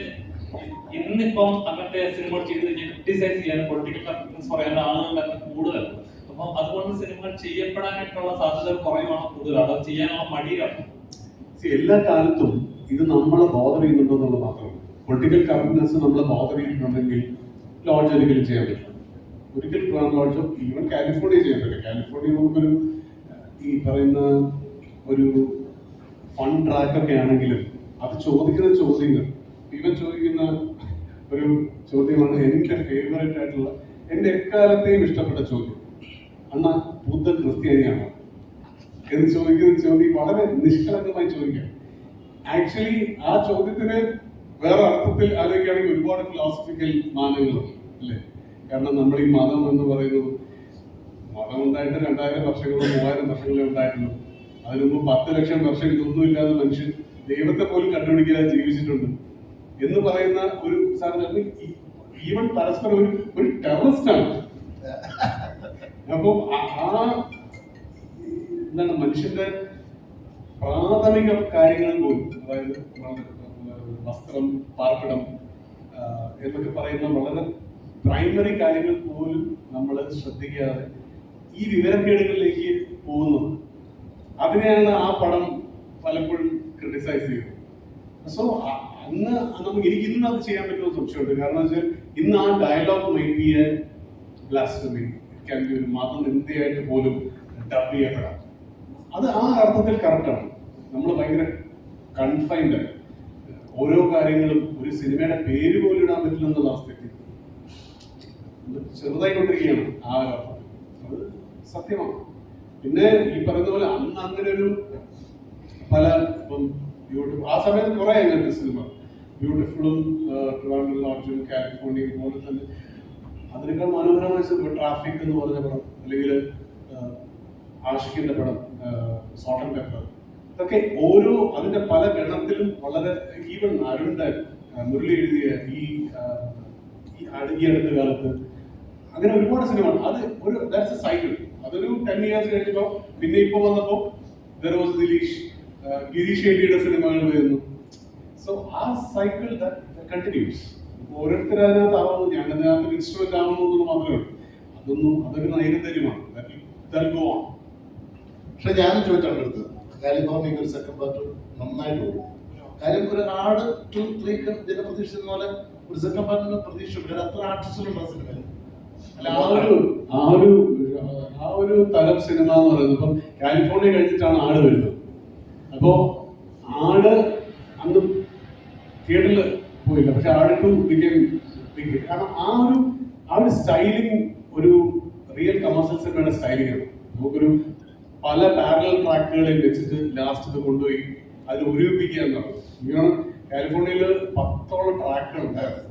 ഇന്നിപ്പം അങ്ങനത്തെ സിനിമകൾ ചെയ്ത് ക്രിട്ടിസൈസ് ചെയ്യാൻ, പൊളിറ്റിക്കൽ കറക്റ്റ്നസ് പറയാൻ ആളുകളുടെ കൂടുതലാണ്. അപ്പം അതുകൊണ്ട് സിനിമകൾ ചെയ്യപ്പെടാനായിട്ടുള്ള സാധ്യത കുറയുവാണ് കൂടുതലാണ്, അത് ചെയ്യാനുള്ള മടിയാണ്. എല്ലാ കാലത്തും ഇത് നമ്മളെ ബോധർ ചെയ്യുന്നുണ്ടോ എന്നുള്ളത് മാത്രമല്ല. പൊളിറ്റിക്കൽ കറക്റ്റ്നസ് നമ്മളെ ബോധർ ചെയ്തിട്ടുണ്ടെങ്കിൽ ലോഡ്ജ് ഒരിക്കലും ചെയ്യാൻ പറ്റില്ല. ഒരിക്കൽ ട്രാൻ ലോഡ്ജോ ഈവൻ കാലിഫോർണിയ ചെയ്യാൻ പറ്റില്ല. കാലിഫോർണിയ നമുക്കൊരു ഈ പറയുന്ന ഒരു ഫൺ ട്രാക്കൊക്കെ ആണെങ്കിലും അത് ചോദിക്കുന്ന ചോദ്യങ്ങൾ, ഇവൻ ചോദിക്കുന്ന ഒരു ചോദ്യമാണ് എൻ്റെ ഫേവറേറ്റ് ആയിട്ടുള്ള, എൻ്റെ എക്കാലത്തെയും ഇഷ്ടപ്പെട്ട ചോദ്യം. അണ്ണാ ബുദ്ധ ക്രിസ്ത്യാനിയാണോ എന്ന് ചോദിക്കുന്ന ചോദ്യം വളരെ നിഷ്കളങ്കമായി ചോദിക്കാം. ആക്ച്വലി ആ ചോദ്യത്തിന് വേറെ അർത്ഥത്തിൽ ആലോചിക്കുകയാണെങ്കിൽ ഒരുപാട് ഫിലോസഫിക്കൽ മാനങ്ങളുണ്ട്, അല്ലേ? കാരണം നമ്മൾ ഈ മതം എന്ന് പറയുന്നത്, മതം ഉണ്ടായിട്ട് 2000 വർഷങ്ങളോ 3000 വർഷങ്ങളോ ഉണ്ടായിട്ടുള്ളൂ. അതിനു മുമ്പ് 10 ലക്ഷം വർഷം ഇതൊന്നുമില്ലാതെ മനുഷ്യൻ ദൈവത്തെ പോലും കണ്ടുപിടിക്കാതെ ജീവിച്ചിട്ടുണ്ട് എന്ന് പറയുന്ന ഒരു സാധനം ഈവൻ പരസ്പരം ഒരു ടെററിസ്റ്റ് ആണ്. അപ്പം എന്താണ് മനുഷ്യന്റെ പ്രാഥമിക കാര്യങ്ങൾ പോലും, അതായത് വസ്ത്രം, പാർപ്പിടം എന്നൊക്കെ പറയുന്ന വളരെ പ്രൈമറി കാര്യങ്ങൾ പോലും നമ്മൾ ശ്രദ്ധിക്കാതെ ഈ വിവരക്കേടുകളിലേക്ക് പോകുന്നത്. അതിനെയാണ് ആ പടം പലപ്പോഴും ക്രിട്ടിസൈസ് ചെയ്തത്. സോ അന്ന് എനിക്ക് ഇന്ന് അത് ചെയ്യാൻ പറ്റുന്ന സംശയമുണ്ട്. കാരണം വെച്ചാൽ ഇന്ന് ആ dialogue might be a blasphemy, can be ഒരു മതനിന്ദയായിട്ട് പോലും ഡബ് ചെയ്യപ്പെടാം. അത് ആ അർത്ഥത്തിൽ കറക്റ്റാണ്. നമ്മൾ ഭയങ്കര കൺഫൈൻഡ് ആയി ഓരോ കാര്യങ്ങളും, ഒരു സിനിമയുടെ പേര് പോലും ഇടാൻ പറ്റില്ല എന്നുള്ള അവസ്ഥയ്ക്ക് ചെറുതായിക്കൊണ്ടിരിക്കുകയാണ് ആ ഒരു അർത്ഥം. അത് സത്യമാണ്. പിന്നെ ഈ പറയുന്ന പോലെ അന്ന് അങ്ങനെ ഒരു പല ഇപ്പം ബ്യൂട്ടിഫുൾ ആ സമയത്ത് കുറെ അങ്ങനത്തെ സിനിമ, ബ്യൂട്ടിഫുള്ളും ട്രിവാൻഡ്രം ലോഡ്ജും കാലിഫോർണിയയും പോലെ തന്നെ അതിനേക്കാൾ മനോഹരമായ ട്രാഫിക് എന്ന് പറഞ്ഞ പടം, അല്ലെങ്കിൽ ആഷിഖിന്റെ പടം സോൾട്ട് ആൻഡ് പെപ്പർ, ഇതൊക്കെ ഓരോ അതിന്റെ പല ഗണത്തിലും വളരെ, ഈവൻ അരുണിന്റെ മുരളി എഴുതിയ ഈ അടുത്ത കാലത്ത് അങ്ങനെ ഒരുപാട് സിനിമ. അത് ഒരു ദാറ്റ്സ് എ സൈക്കിൾ. അതൊരു 10 years കഴിഞ്ഞപ്പോൾ പിന്നെ ഇപ്പൊ വന്നപ്പോ ഗിരീഷ് ഷെട്ടിയുടെ സിനിമകൾ വരുന്നു. സോ ആ സൈക്കിൾ കണ്ടിന്യൂസ്. ഓരോരുത്തർ അതിനകത്ത് ആവുന്നു, ഞാൻ അതിനകത്ത് ഇൻസ്ട്രുമെന്റ് ആവുന്നു മാത്രമേ ഉള്ളൂ. അതൊരു നൈരന്തര്യമാണ്. പക്ഷെ ഞാനും ചോദിച്ചാണ് അടുത്ത് കാലിഫോർണിയ ഒരു സെക്കൻഡ് പാർട്ട് നന്നായിട്ട് ഓടും. കാര്യം ഒരു ആട് 2-3 ജനപ്രതീക്ഷിക്കുന്ന പോലെ ഒരു സെക്കൻഡ് പാർട്ടിന് പ്രതീക്ഷ അത്ര ആർട്ടിസ്റ്റുകളുണ്ട് ആ സിനിമയിൽ. ആ ഒരു തരം സിനിമ എന്ന് പറയുന്നത് ഇപ്പം കാലിഫോർണിയ കഴിഞ്ഞിട്ടാണ് ആട് വരുന്നത്. അപ്പോ ആട് അന്ന് തിയേറ്ററിൽ പോയില്ല, പക്ഷെ ആട് 2 ബിഗം. കാരണം ആ ഒരു സ്റ്റൈലിംഗ് ഒരു റിയൽ കമേഴ്സ്യൽ സിനിമയുടെ സ്റ്റൈലിംഗ് ആണ്. നമുക്കൊരു പല പാരലൽ ട്രാക്കുകളിൽ വെച്ചിട്ട് ലാസ്റ്റ് ഇത് കൊണ്ടുപോയി അതിൽ ഒരുമിപ്പിക്കുക എന്നാണ്. ഇങ്ങനെ കാലിഫോർണിയയിൽ 10ഓളം ട്രാക്കുകൾ ഉണ്ടായിരുന്നു,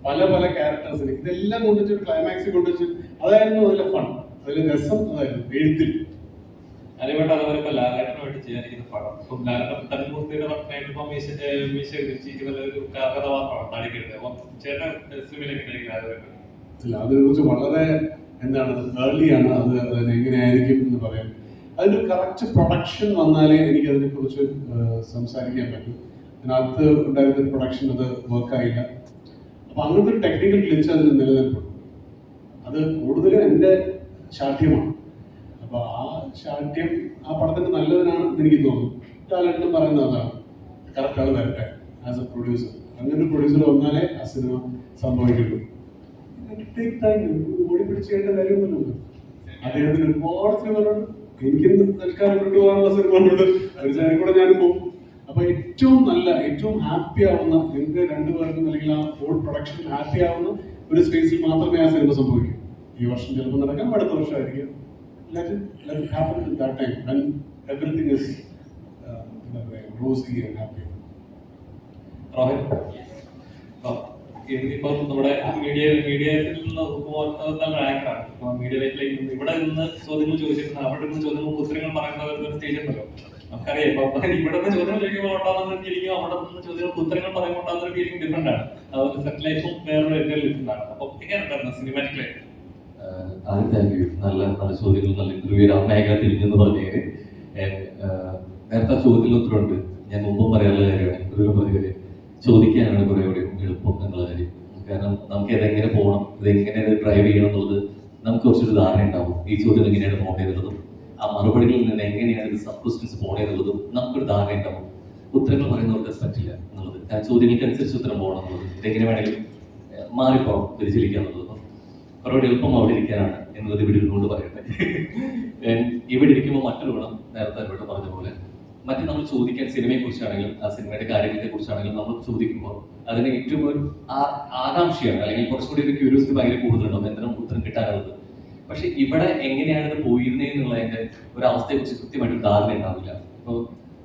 പല പല ക്യാരക്ടേഴ്സിന്. ഇതെല്ലാം കൊണ്ടുവച്ച് ഒരു ക്ലൈമാക്സിൽ കൊണ്ടുവച്ച് അതായിരുന്നു അതിലെ ഫൺ, അതിലെ രസം അതായിരുന്നു എഴുത്തിൽ. അതേപോലെ അതുപോലെ ഇപ്പൊ ലാലേട്ടനുമായിട്ട് ചെയ്യാനിരിക്കുന്ന പടം, ഇപ്പം ലാലേട്ടൻ തന്മൂർത്തിയുടെ വർക്കായിട്ട് ഇപ്പം മീശ തിരിച്ചിരിക്കുന്ന ഒരു കഥാപാത്രമാണ് താടിക്കരുത്. അപ്പം ചേട്ടൻ സിനിമയിലേക്ക് ലാലേട്ടൻ അതിനെ കുറിച്ച് വളരെ എന്താണ് ഏർലിയാണ് അത് എങ്ങനെയായിരിക്കും എന്ന് പറയാൻ. അതിന്റെ കറക്റ്റ് പ്രൊഡക്ഷൻ വന്നാലേ എനിക്ക് അതിനെ കുറിച്ച് സംസാരിക്കാൻ പറ്റും. അതിനകത്ത് ഉണ്ടായിരുന്ന പ്രൊഡക്ഷൻ അത് വർക്കായില്ല. അപ്പൊ അങ്ങനത്തെ ഒരു ടെക്നിക്കൽ ഗ്ലിച്ച് അതിന് നിലനിൽപ്പുണ്ട്. അത് കൂടുതലും എൻ്റെ ശാഠ്യമാണ്. അപ്പൊ ആ ശാഠ്യം ആ പടത്തിന് നല്ലതിനാണ് എനിക്ക് തോന്നുന്നു. ലാലേട്ടനും പറയുന്നത് അതാണ്, കറക്റ്റ് ആൾ വരട്ടെ ആസ് എ പ്രൊഡ്യൂസർ. അങ്ങനെ ഒരു പ്രൊഡ്യൂസർ വന്നാലേ ആ സിനിമ സംഭവിക്കുള്ളൂ. ഓടി പിടിച്ച് ചെയ്യേണ്ട കാര്യമൊന്നുമില്ല. അദ്ദേഹത്തിന് ഒരുപാട് സിനിമകളുണ്ട്, എനിക്ക് തൽക്കാലം കൊണ്ടുപോകാനുള്ള സിനിമകളുണ്ട്, ഒരു സൈഡിൽ കൂടെ ഞാനും പോകും. അപ്പൊ ഏറ്റവും നല്ല, ഏറ്റവും ഹാപ്പി ആവുന്ന, ഞങ്ങൾക്ക് രണ്ടുപേർക്കും അല്ലെങ്കിൽ ആ ഹോൾ പ്രൊഡക്ഷൻ ഹാപ്പി ആവുന്ന ഒരു സ്പേസിൽ മാത്രമേ ആ സിനിമ സംഭവിക്കൂ. ഈ വർഷം ചിലപ്പോൾ നടക്കാം, അടുത്ത വർഷമായിരിക്കും. Let it happen at that time when everything is rosy and happy. Rohin, ഇപ്പം നമ്മുടെ മീഡിയയിലുള്ള ആങ്കറാണ്. ഇപ്പൊ മീഡിയ ലൈഫിലേക്ക് ഇവിടെ നിന്ന് ചോദ്യങ്ങൾ ചോദിച്ചിരുന്ന അവിടെ നിന്ന് ചോദ്യങ്ങൾക്ക് ഉത്തരങ്ങൾ പറയുന്ന ഒരു സ്റ്റേജ് ഉണ്ടല്ലോ, നമുക്കറിയാം. ഇപ്പൊ ഇവിടെ നിന്ന് ചോദ്യങ്ങൾ ചോദിക്കുമ്പോൾ ഉണ്ടാകുന്ന ഫീലിംഗും അവിടെ നിന്ന് ചോദ്യങ്ങൾക്ക് ഉത്തരങ്ങൾ പറയുമ്പോൾ ഉണ്ടാകുന്ന ഒരു ഫീലിംഗ് ഡിഫറെന്റ് ആണ്. അതൊരു സെറ്റ് ലൈഫും വേറൊരു എൻ്റെ ഡിഫറെന്റ് ആണ്. അപ്പൊ എങ്ങനെ ഉണ്ടായിരുന്നു സിനിമാറ്റിക് ലൈഫ്? ആദ്യം താങ്ക് യു. നല്ല നല്ല ചോദ്യങ്ങൾ, നല്ല ഇന്റർവ്യൂ. മേഖല തിരിഞ്ഞെന്ന് പറഞ്ഞതിന് നേരത്തെ ആ ചോദ്യത്തിൽ ഉത്തരവുണ്ട്. ഞാൻ മുമ്പും പറയാനുള്ള കാര്യമാണ്, ഇന്റർവ്യൂ പറഞ്ഞത് ചോദിക്കാനാണ് കുറെ കൂടി എളുപ്പം എന്നുള്ള കാര്യം. കാരണം നമുക്ക് ഇതെങ്ങനെ പോകണം, ഇതെങ്ങനെ ഡ്രൈവ് ചെയ്യണം എന്നുള്ളത് നമുക്ക് കുറച്ചൊരു ധാരണ ഉണ്ടാവും. ഈ ചോദ്യം എങ്ങനെയാണ് പോകേണ്ടതെന്നുള്ളതും ആ മറുപടികളിൽ നിന്ന് എങ്ങനെയാണ് ഇത് സബ് ക്വസ്റ്റ്യൻസ് പോകേണ്ടതെന്നുള്ളതും നമുക്കൊരു ധാരണ ഉണ്ടാവും. ഉത്തരങ്ങൾ പറയുന്നവർക്ക് പറ്റില്ല എന്നുള്ളത്, ആ ചോദ്യങ്ങൾക്ക് അനുസരിച്ച് ഉത്തരം പോകണം എന്നുള്ളത്, ഇതെങ്ങനെ വേണമെങ്കിലും മാറിപ്പോകണം, വ്യതിചലിക്കുക എന്നുള്ളത് കുറേ എളുപ്പം അവിടെ ഇരിക്കാനാണ് എന്നുള്ളത് ഇവിടെ ഇരുന്നുകൊണ്ട് പറയട്ടെ. ഇവിടെ ഇരിക്കുമ്പോൾ മറ്റൊരു ഗുണം നേരത്തെ ഇവിടെ പറഞ്ഞ പോലെ മറ്റേ നമ്മൾ ചോദിക്കാൻ സിനിമയെ കുറിച്ചാണെങ്കിലും ആ സിനിമയുടെ കാര്യങ്ങളെ കുറിച്ചാണെങ്കിലും നമ്മൾ ചോദിക്കുമ്പോൾ അതിന് ഏറ്റവും ഒരു ആകാംക്ഷയാണ്, അല്ലെങ്കിൽ കുറച്ചുകൂടി ഒരു ക്യൂരിയോസിറ്റി ഭയങ്കര കൂടുതലുണ്ടാവും എന്തിനും ഉത്തരം കിട്ടാനുള്ളത്. പക്ഷെ ഇവിടെ എങ്ങനെയാണ് ഇത് പോയിരുന്നതെന്നുള്ളതിന്റെ ഒരു അവസ്ഥയെക്കുറിച്ച് കൃത്യമായിട്ട് ധാരണ ഉണ്ടാവില്ല. ഇപ്പോൾ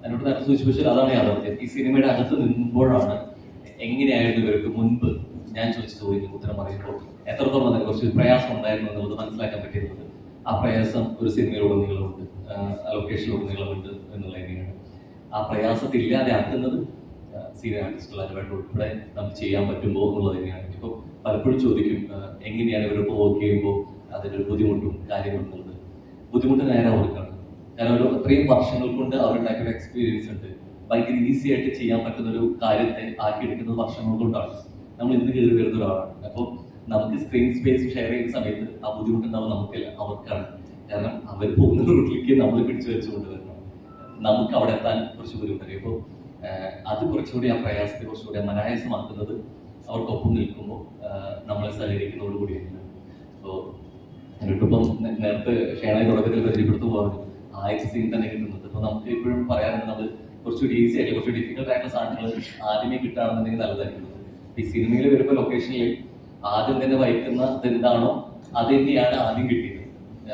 എന്നോട് നേരത്തെ സൂചിപ്പിച്ചാൽ അതാണ് യാഥാർത്ഥ്യം. ഈ സിനിമയുടെ അകത്ത് നിന്നുമ്പോഴാണ് എങ്ങനെയായിരുന്നു ഇവർക്ക് മുൻപ് ഞാൻ ചോദിച്ച ചോദ്യങ്ങൾക്ക് ഉത്തരം പറയുമ്പോൾ എത്രത്തോളം അതിനെ കുറച്ച് പ്രയാസം ഉണ്ടായിരുന്നു എന്നുള്ളത് മനസ്സിലാക്കാൻ പറ്റിയിരുന്നത്. ആ പ്രയാസം ഒരു സിനിമയിലൂടെ നീളമുണ്ട്, ലൊക്കേഷനിലൂടെ നീളമുണ്ട് എന്നുള്ളത് തന്നെയാണ്. ആ പ്രയാസത്തെ ഇല്ലാതെ ആക്കുന്നത് സീനിയർ ആർട്ടിസ്റ്റുകൾ അനുവേണ്ടി ഉൾപ്പെടെ നമുക്ക് ചെയ്യാൻ പറ്റുമോ എന്നുള്ളത് തന്നെയാണ്. ഇപ്പോൾ പലപ്പോഴും ചോദിക്കും എങ്ങനെയാണ് ഇവരിപ്പോൾ വർക്ക് ചെയ്യുമ്പോൾ അതിനൊരു ബുദ്ധിമുട്ടും കാര്യങ്ങളും എന്നുള്ളത്. ബുദ്ധിമുട്ട് നേരെ അവർക്കാണ്. കാരണം ഒരു അത്രയും വർഷങ്ങൾ കൊണ്ട് അവരുണ്ടാക്കിയ ഒരു എക്സ്പീരിയൻസ് ഉണ്ട്. ഭയങ്കര ഈസി ആയിട്ട് ചെയ്യാൻ പറ്റുന്ന ഒരു കാര്യത്തെ ആക്കിയെടുക്കുന്നത് വർഷങ്ങൾ കൊണ്ടാണ്. നമ്മൾ ഇന്ന് കയറി വരുന്ന ഒരാളാണ്. അപ്പോൾ നമുക്ക് സ്ക്രീൻ സ്പേസ് ഷെയർ ചെയ്യുന്ന സമയത്ത് ആ ബുദ്ധിമുട്ടുണ്ടാവും നമുക്കല്ല, അവർക്കാണ്. കാരണം അവർ പോകുന്ന റൂട്ടിലേക്ക് നമ്മൾ പിടിച്ചു വെച്ചുകൊണ്ട് വരണം. നമുക്ക് അവിടെ എത്താൻ കുറച്ച് ബുദ്ധിമുട്ടായി. അപ്പോൾ അത് കുറച്ചുകൂടി ആ പ്രയാസത്തെ കുറച്ചുകൂടി അനായാസമാക്കുന്നത് അവർക്കൊപ്പം നിൽക്കുമ്പോൾ നമ്മളെ സഹകരിക്കുന്നതോടുകൂടിയാണ്. അപ്പോൾ എന്നിട്ടിപ്പം നേരത്തെ ഷേണായി തുടക്കത്തിൽ പരിചയപ്പെടുത്തു പറഞ്ഞു ആദ്യത്തെ സീൻ തന്നെ കിട്ടുന്നത്. അപ്പോൾ നമുക്ക് ഇപ്പോഴും പറയാറുണ്ട് നമ്മൾ കുറച്ചുകൂടി ഈസി ആയിട്ട് കുറച്ച് ഡിഫിക്കൽട്ട് ആയിട്ടുള്ള സാധനങ്ങൾ ആദ്യമേ കിട്ടുകയാണെന്നുണ്ടെങ്കിൽ നല്ലതായിരിക്കും. ഈ സിനിമയിൽ വരുമ്പോൾ ലൊക്കേഷനിൽ ആദ്യം തന്നെ വഹിക്കുന്നത് എന്താണോ അത് തന്നെയാണ് ആദ്യം കിട്ടിയത്.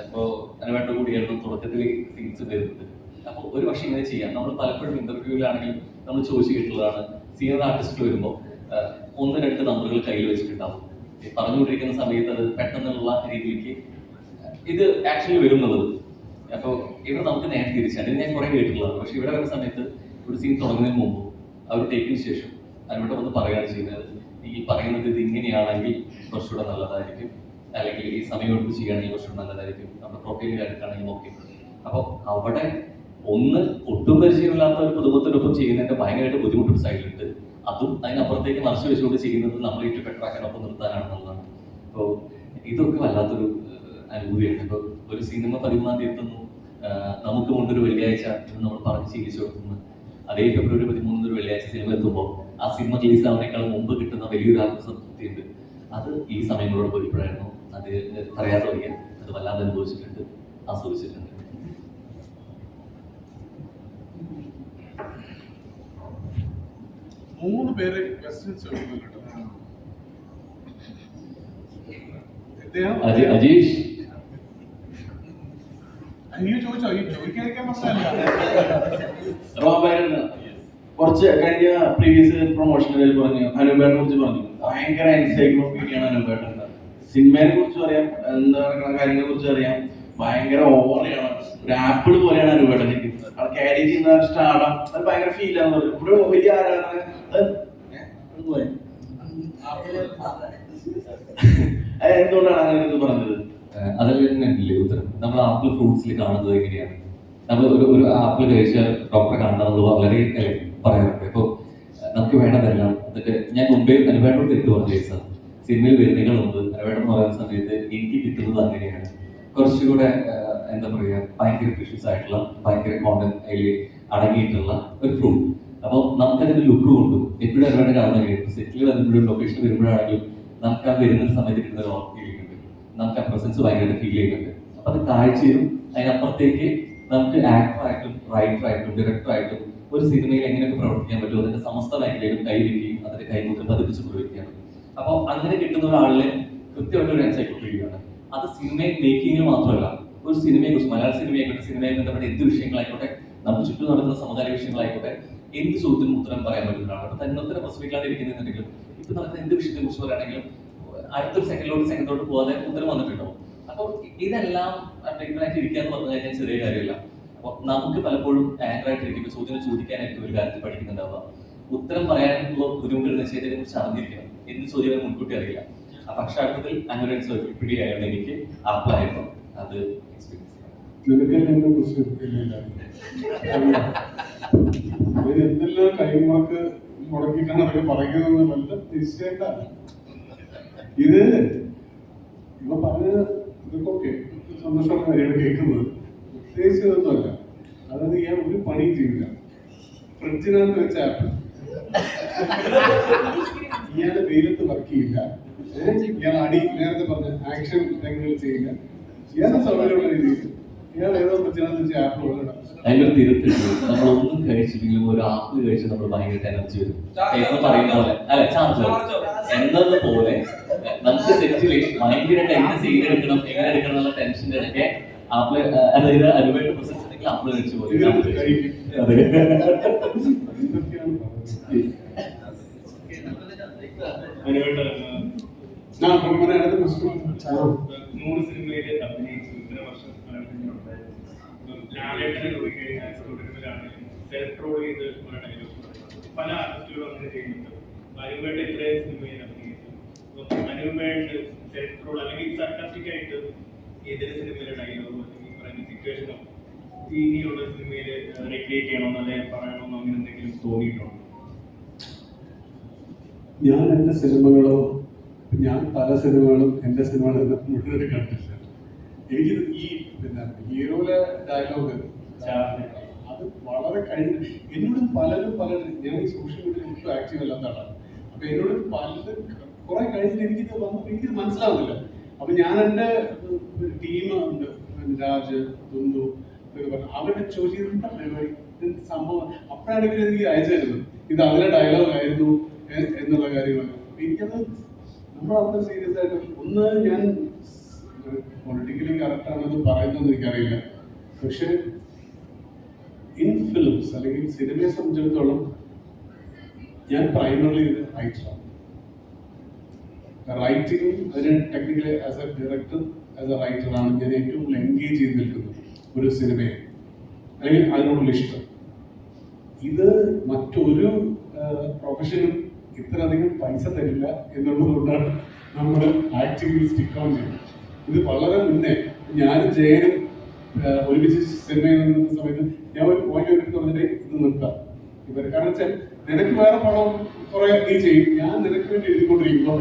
അപ്പോൾ അതിനുവേണ്ട കൂടിയായിരുന്നു തുടക്കത്തിൽ സീൻസ് വരുന്നത്. അപ്പോൾ ഒരു പക്ഷേ ഇങ്ങനെ ചെയ്യാം. നമ്മൾ പലപ്പോഴും ഇന്റർവ്യൂവിലാണെങ്കിലും നമ്മൾ ചോദിച്ചു കേട്ടുള്ളതാണ്, സീനിയർ ആർട്ടിസ്റ്റ് വരുമ്പോൾ 1-2 നമ്പറുകൾ കയ്യിൽ വെച്ചിട്ടുണ്ടാവും. പറഞ്ഞുകൊണ്ടിരിക്കുന്ന സമയത്ത് അത് പെട്ടെന്നുള്ള രീതിയിലേക്ക് ഇത് ആക്ച്വലി വരും എന്നുള്ളത്. അപ്പോൾ ഇവിടെ നമുക്ക് നേരെ തിരിച്ചാണ്. ഇത് ഞാൻ കുറേ കേട്ടിട്ടുള്ളതാണ്. പക്ഷെ ഇവിടെ വരുന്ന സമയത്ത് ഒരു സീൻ തുടങ്ങുന്നതിന് മുമ്പ് അവർ ടേക്കിന് ശേഷം അതിനോട് വന്ന് പറയുകയാണ് ചെയ്യുന്നത്, ഈ പറയുന്നത് ഇത് ഇങ്ങനെയാണെങ്കിൽ കുറച്ചുകൂടെ നല്ലതായിരിക്കും, അല്ലെങ്കിൽ ഈ സമയം എടുത്ത് ചെയ്യുകയാണെങ്കിൽ കുറച്ചുകൂടെ നല്ലതായിരിക്കും, നമ്മുടെ പ്രൊഫൈലിൽ എടുക്കുകയാണെങ്കിൽ ഓക്കെ. അപ്പോൾ അവിടെ ഒന്ന് ഒട്ടും പരിചയമില്ലാത്ത ഒരു കുടുംബത്തിനൊപ്പം ചെയ്യുന്നതിന്റെ ഭയങ്കരമായിട്ട് ബുദ്ധിമുട്ടൊരു സൈഡിലുണ്ട്. അതും അതിനപ്പുറത്തേക്ക് മറിച്ച് വെച്ചുകൊണ്ട് ചെയ്യുന്നത് നമ്മൾ ഏറ്റവും ബെറ്ററാക്കാനൊപ്പം നിർത്താനാണെന്നുള്ളതാണ്. അപ്പോൾ ഇതൊക്കെ വല്ലാത്തൊരു അനുഭൂതിയാണ്. ഇപ്പോൾ ഒരു സിനിമ 13-ാം തീയതി എത്തുന്നു, നമുക്ക് കൊണ്ടൊരു വെള്ളിയാഴ്ച എന്ന് നമ്മൾ പറഞ്ഞ് ശീലിച്ചു കൊടുക്കുന്നു. അതേ ഫെബ്രുവരി 13 ഒരു വെള്ളിയാഴ്ച സിനിമ എത്തുമ്പോൾ ആ സിനിമ റിലീസ് ആവുന്നേക്കാൾ മുമ്പ് കിട്ടുന്ന വലിയൊരു ആത്മസംതൃപ്തിയുണ്ട്. അത് ഈ സമയങ്ങളോട് പോയപ്പോഴായിരുന്നു. അത് പറയാതെ വയ്യ, അത് വല്ലാതെ അനുഭവിച്ചിട്ടുണ്ട്, ആസ്വദിച്ചിട്ടുണ്ട്. മൂന്ന് പേര് ക്വസ്റ്റ്യൻസ് ചോദിക്കുന്നുണ്ട്. അജീഷ് നീ ചോദിച്ചോ? ഈ ചോദിക്കാതിരിക്കാൻ പ്രശ്നമല്ല. കുറച്ച് കഴിഞ്ഞ പ്രീവിയസ് പ്രൊമോഷനിൽ പറഞ്ഞു, അനുപേട്ടനെ കുറിച്ച് പറഞ്ഞു, ഭയങ്കര എൻസൈക്ലോപീഡിയാണ് അനുപേട്ടൻ. സിനിമയെ കുറിച്ച് അറിയാം, എന്താ പറയുക, കാര്യങ്ങളെ കുറിച്ച് അറിയാം, ഭയങ്കര ഓവറാണ്. ഒരു ആപ്പിൾ പോലെയാണ് അനുപേട്ടൻ. അത് ക്യാരി ചെയ്യുന്ന സ്റ്റാർഡം, അത് ഭയങ്കര ഫീലാന്ന് പറഞ്ഞു. ഇവിടെ വലിയ ആരാധന. എന്തുകൊണ്ടാണ് അങ്ങനെ ഇത് പറഞ്ഞത്? അതല്ലേ ഉത്തരം. നമ്മൾ ആപ്പിൾ ഫ്രൂട്ട്സിൽ കാണുന്നത് എങ്ങനെയാണ്? നമ്മൾ ഒരു ആപ്പിൾ കഴിച്ചാൽ ഡോക്ടറെ കാണണമെന്ന് വളരെ പറയാറുണ്ട്. ഇപ്പോൾ നമുക്ക് വേണ്ടതെല്ലാം എന്നിട്ട് ഞാൻ മുമ്പേ അനുവേണ്ടോട് തെറ്റ് പറഞ്ഞു സാർ. സിനിമയിൽ വരുന്നതിന് മുമ്പ് അനുവേണ്ടെന്ന് പറയുന്ന സമയത്ത് എനിക്ക് കിട്ടുന്നത് അങ്ങനെയാണ്. കുറച്ചുകൂടെ എന്താ പറയുക ഭയങ്കര പ്രീഷ്യസ് ആയിട്ടുള്ള ഭയങ്കര കോണ്ടന്റ് അതിൽ അടങ്ങിയിട്ടുള്ള ഒരു ഫ്രൂട്ട്. അപ്പോൾ നമുക്കതിന്റെ ലുക്ക് കൊണ്ടും എപ്പോഴും ഒരുപാട് കാണുന്ന കഴിയും സെറ്റിൽ വരുമ്പോഴും ലൊക്കേഷൻ വരുമ്പോഴാണെങ്കിലും നമുക്ക് ആ വരുന്ന സമയത്ത് കിട്ടുന്ന ഒരു ഫീലിംഗ് ഉണ്ട്, നമുക്ക് ആ പ്രസൻസ് ഭയങ്കരമായിട്ട് ഫീൽ ചെയ്യുന്നുണ്ട്. അപ്പൊ അത് കാഴ്ചയും അതിനപ്പുറത്തേക്ക് നമുക്ക് ആക്ടറായിട്ടും റൈറ്ററായിട്ടും ഡയറക്ടറായിട്ടും ഒരു സിനിമയിൽ എങ്ങനെയൊക്കെ പ്രവർത്തിക്കാൻ പറ്റും അതിന്റെ സമസ്ത മേഖലയിലും കൈവയ്ക്കുകയും അതിന്റെ കൈമുദ്ര പതിപ്പിച്ച് പ്രയോഗിക്കുകയാണ്. അപ്പോൾ അങ്ങനെ കിട്ടുന്ന ഒരാളിലെ കൃത്യമായിട്ട് ഒരു എൻസൈക്ലോപീഡിയയാണ്. അത് സിനിമയിൽ മേക്കിങ്ങിൽ മാത്രമല്ല, ഒരു സിനിമയെ കുറിച്ച് മലയാള സിനിമയായിക്കോട്ടെ, സിനിമയിൽ ബന്ധപ്പെട്ട എന്ത് വിഷയങ്ങളായിക്കോട്ടെ, നമുക്ക് ചുറ്റും നടക്കുന്ന സമകാലിക വിഷയങ്ങളായിക്കോട്ടെ, എന്ത് ചോദ്യത്തിനും ഉത്തരം പറയാൻ പറ്റുന്നതാണ്. അപ്പൊ തന്നെ ഉത്തരം പ്രസവിക്കാതിരിക്കുന്നുണ്ടെങ്കിലും ഇപ്പൊ നടക്കുന്ന എന്ത് വിഷയത്തെ കുറിച്ച് പറയുകയാണെങ്കിലും അടുത്തൊരു സെക്കൻഡിലോട്ട് പോകാതെ ഉത്തരം വന്നിട്ടുണ്ടാവും. അപ്പോൾ ഇതെല്ലാം ടെക്നിക്കലായിട്ട് ഇരിക്കുക എന്ന് പറഞ്ഞു കഴിഞ്ഞാൽ ചെറിയ കാര്യമല്ല. അപ്പോൾ നമുക്ക് പലപ്പോഴും ആങ്കറായിട്ട് ഇരിക്കുമ്പോൾ ചോദ്യം ചോദിക്കാനായിട്ട് ഒരു കാര്യത്തിൽ പഠിക്കുന്നുണ്ടാവുക, ഉത്തരം പറയാനുള്ള ബുദ്ധിമുട്ടുകൾ നിശ്ചയത്തിനെ കുറിച്ച് അറിഞ്ഞിരിക്കണം. എന്ത് ചോദ്യം മുൻകൂട്ടി അറിയില്ല. അപ്പൊ അക്ഷരാർത്ഥത്തിൽ അങ്ങനെ ഒരു പിടിയായിരുന്നു എനിക്ക് ആപ്പിളായിരുന്നു അത് എക്സ്പീരിയൻസ്. എന്തെല്ലാം കൈമുറക്ക് മുടക്കിയിട്ടാണ് അതൊക്കെ പറയുന്നത് നല്ല നിശ്ചയമാണ്. ഇത് ഇവ പറഞ്ഞത് ഇതൊക്കെ ഓക്കെ സന്തോഷമുള്ള കാര്യമാണ് കേൾക്കുന്നത്, ഉദ്ദേശിച്ചതൊന്നുമല്ല. അതായത് ഞാൻ ഒരു പണിയും ചെയ്യില്ല, ഫ്രിഡ്ജിനകത്ത് വെച്ച ആപ്പ് ഇയാള് വെയിലത്ത് വർക്ക് ചെയ്യില്ല, ഇയാൾ നേരത്തെ പറഞ്ഞ ആക്ഷൻ രംഗങ്ങൾ ചെയ്യില്ല, ഇയാളുടെ സൗകര്യമുള്ള രീതിയിൽ ഇയാൾ ഏതോ ഫ്രിഡ്ജിനകത്ത് വെച്ച ആപ്പ് കൊള്ളണം. അതിലൊരു തിരുത്തുണ്ട്, നമ്മളൊന്നും കഴിച്ചില്ലെങ്കിലും ഒരു ആപ്പിൾ കഴിച്ച് നമ്മൾ ഭയങ്കര എനർജി വരും എന്ന് പറയുന്ന പോലെ അല്ലെ, ചാർജ് എന്നതുപോലെ നമുക്ക് സെറ്റില് ഭയങ്കരമായിട്ട് എങ്ങനെ സീൻ എടുക്കണം എങ്ങനെ എടുക്കണം എന്നുള്ള ടെൻഷന്റെ ഇടയ്ക്ക് ആപ്പിള് അതായത് അനുവേണ്ട പ്രസൻസ് ഉണ്ടെങ്കിൽ ആപ്പിള് കഴിച്ചു പോയി. മൂന്ന് സിനിമയില് അഭിനയിച്ചു, ഇത്ര വർഷം ലാലേട്ടനെ നോക്കിക്കഴിഞ്ഞാൽ സ്റ്റുഡിയോയിലാണെങ്കിലും സെൽഫ് റോൾ ചെയ്ത് കുറെ ഡയലോഗ് പല ആർട്ടിസ്റ്റുകളും അങ്ങനെ ചെയ്യുന്നുണ്ട്. അനുവേണ്ട ഇത്രയും സിനിമയിൽ അഭിനയിച്ചു, അനുവേണ്ട സെൽഫ് റോൾ അല്ലെങ്കിൽ സർക്കാസ്റ്റിക് ആയിട്ട് ഏതൊരു സിനിമയിലെ ഡയലോഗോ അല്ലെങ്കിൽ പറയുന്ന സിറ്റുവേഷനോ ഇനിയുള്ള സിനിമയിൽ റെക്രിയേറ്റ് ചെയ്യണമെന്നോ അല്ലെങ്കിൽ പറയണമെന്നോ അങ്ങനെ എന്തെങ്കിലും തോന്നിയിട്ടുണ്ടോ? ഞാൻ എൻ്റെ സിനിമകളോ ഞാൻ പല സിനിമകളും എൻ്റെ സിനിമകൾ മുഴുവൻ കണ്ടില്ല. എനിക്ക് ഈ പിന്നെ ഹീറോയിലെ ഡയലോഗ് അത് വളരെ കഴിഞ്ഞ എന്നോട് പലരും ഞാൻ ഈ സോഷ്യൽ മീഡിയയിൽ ഒട്ടും ആക്റ്റീവ് അല്ലാത്തതാണ്. അപ്പൊ എന്നോട് പലരും കുറെ കഴിഞ്ഞിട്ട് എനിക്കിത് മനസ്സിലാവുന്നില്ല. അപ്പൊ ഞാൻ എൻ്റെ ടീം ഉണ്ട്, രാജ് ദുന്ദു എന്നൊക്കെ പറഞ്ഞു, അവരുടെ ചോദിച്ചിരുന്ന പരിപാടി സംഭവം അപ്പോഴാണ് ഇവർ എനിക്ക് അയച്ചു തരുന്നത്, ഇത് അങ്ങനെ ഡയലോഗ് ആയിരുന്നു എന്നുള്ള കാര്യമാണ്. എനിക്കത് നമ്മളത്ര സീരിയസ് ആയിട്ട് ഒന്ന് ഞാൻ പൊളിറ്റിക്കലി കറക്റ്റ് ആണെന്ന് പറയുന്നതെന്ന് എനിക്കറിയില്ല. പക്ഷെ ഇൻ ഫിലിംസ് അല്ലെങ്കിൽ സിനിമയെ സംബന്ധിച്ചിടത്തോളം ഞാൻ പ്രൈമറിലി റൈറ്ററാണ്. റൈറ്റിംഗ് അതിന് technically as a director even a റൈറ്ററാണ് ഞാൻ ഏറ്റവും കൂടുതൽ എൻഗേജ് ചെയ്ത് നിൽക്കുന്നത് ഒരു സിനിമയെ, അല്ലെങ്കിൽ അതിനോടുള്ള ഇഷ്ടം. ഇത് മറ്റൊരു പ്രൊഫഷനും ഇത്രയധികം പൈസ തരില്ല എന്നുള്ളതുകൊണ്ടാണ് നമ്മൾ ആക്ടിവിറ്റി സ്റ്റിക്ക് ഓൺ ചെയ്യുന്നത്. ഇത് വളരെ മുന്നേ ഞാനും ജയനും ഒരുമിച്ച് സിനിമയിൽ നിന്ന സമയത്ത് ഞാൻ ഒരു പോയിന്റ് എടുത്ത് പറഞ്ഞിട്ട് ഇത് നിർത്താം ഇവർ, കാരണം വെച്ചാൽ നിനക്ക് വേറെ പടം കുറെ നീ ചെയ്യും, ഞാൻ നിനക്ക് വേണ്ടി എഴുതിക്കൊണ്ടിരിക്കുമ്പോൾ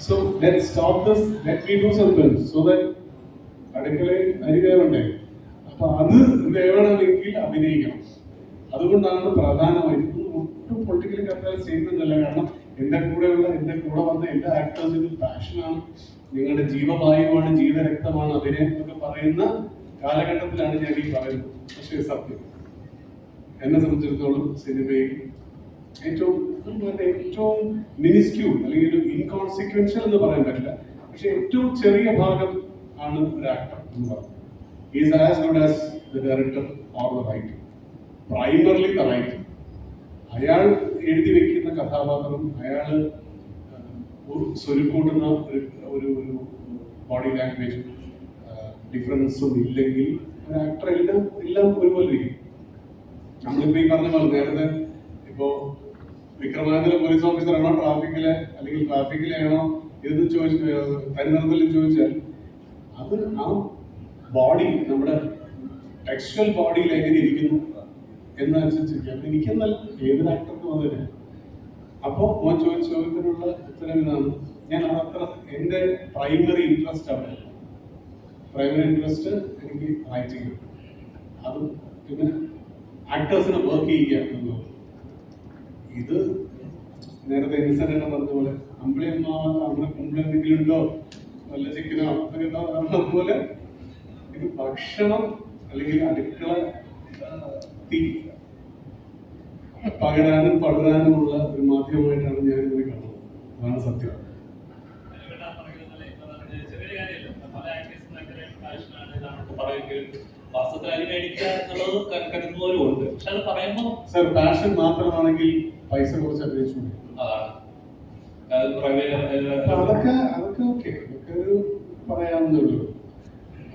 so let stop this, let me do something so that അടുക്കളയിൽ അരി വേവണ്ടേ, അപ്പൊ അത് വേവണമെങ്കിൽ അഭിനയിക്കണം. അതുകൊണ്ടാണ് പ്രധാനമായിട്ടും ഒട്ടും പൊളിറ്റിക്കലി കറക്റ്റ് സ്റ്റേറ്റ്മെന്റ് അല്ല. കാരണം എൻ്റെ കൂടെ വന്ന എല്ലാ ആക്ടേഴ്സിനും പാഷനാണ്, നിങ്ങളുടെ ജീവവായുവാണ്, ജീവരക്തമാണ് അഭിനയം എന്നൊക്കെ പറയുന്ന കാലഘട്ടത്തിലാണ് ഞാൻ ഈ പറയുന്നത്. പക്ഷേ സത്യം എന്നെ സംബന്ധിച്ചിടത്തോളം സിനിമയിൽ ഏറ്റവും മിനിസ്ക്യൂൾ അല്ലെങ്കിൽ ഒരു ഇൻകോൺസിക്വൻഷ്യൽ എന്ന് പറയാൻ പറ്റില്ല, പക്ഷെ ഏറ്റവും ചെറിയ ഭാഗം ആണ് ഒരു ആക്ടർ എന്ന് പറയുന്നത്. Is as good as the director or the writer, primarily the writer. അയാൾ എഴുതി വെക്കുന്ന കഥാപാത്രം, അയാൾ സ്വരുക്കൂട്ടുന്ന ഒരു ബോഡി ലാംഗ്വേജ് ഡിഫറൻസും ഇല്ലെങ്കിൽ ഒരു ആക്ടർ എല്ലാം ഒരുപോലെ ഇരിക്കും. നമ്മളിപ്പോൾ ഈ പറഞ്ഞ പോലെ നേരത്തെ ഇപ്പോൾ വിക്രമാനന്ദ പോലീസ് ഓഫീസറാണോ അല്ലെങ്കിൽ ട്രാഫിക്കിലാണോ ഇതെന്ന് തനിനിറത്തിൽ ചോദിച്ചാൽ അത് ആ ബോഡി നമ്മുടെ ടെക്സ്റ്റൽ ബോഡിയിൽ എങ്ങനെ ഇരിക്കുന്നു എന്നനുസരിച്ചിരിക്കും. എനിക്കെന്നല്ല ഏതൊരു ആക്ടർക്കും അത് തന്നെ. അപ്പോൾ മോൻ ചോദിച്ച ചോദ്യത്തിനുള്ള ഉത്തരം ഇതാണ്, ഞാൻ അതത്ര എൻ്റെ പ്രൈമറി ഇൻട്രസ്റ്റ് അവിടെ പ്രൈമറി ഇൻട്രസ്റ്റ് എനിക്ക് റൈറ്റിംഗ്, അതും പിന്നെ ആക്ടേഴ്സിനെ വർക്ക് ചെയ്യുക എന്നുള്ളത്. ഇത് നേരത്തെ ഇൻസെന്റ് പറഞ്ഞ പോലെ അമ്പിളിയമ്മ അവിടെ കുമ്പിളെന്തെങ്കിലും ഉണ്ടോ, നല്ല ചിക്കനോ അതൊക്കെ ഉണ്ടാവുന്ന പോലെ ഇത് ഭക്ഷണം അല്ലെങ്കിൽ അടുക്കള തീ പകരാനും പടരാനുമുള്ള ഒരു മാധ്യമമായിട്ടാണ് ഞാൻ ഇതിനെ കാണുന്നത്. അതാണ് സത്യം. സർ പാഷൻ മാത്രമാണെങ്കിൽ പൈസ കുറച്ച് അപേക്ഷിച്ചു അതൊക്കെ ഓക്കെ, അതൊക്കെ ഒരു പറയാവുന്നേ ഉള്ളൂ.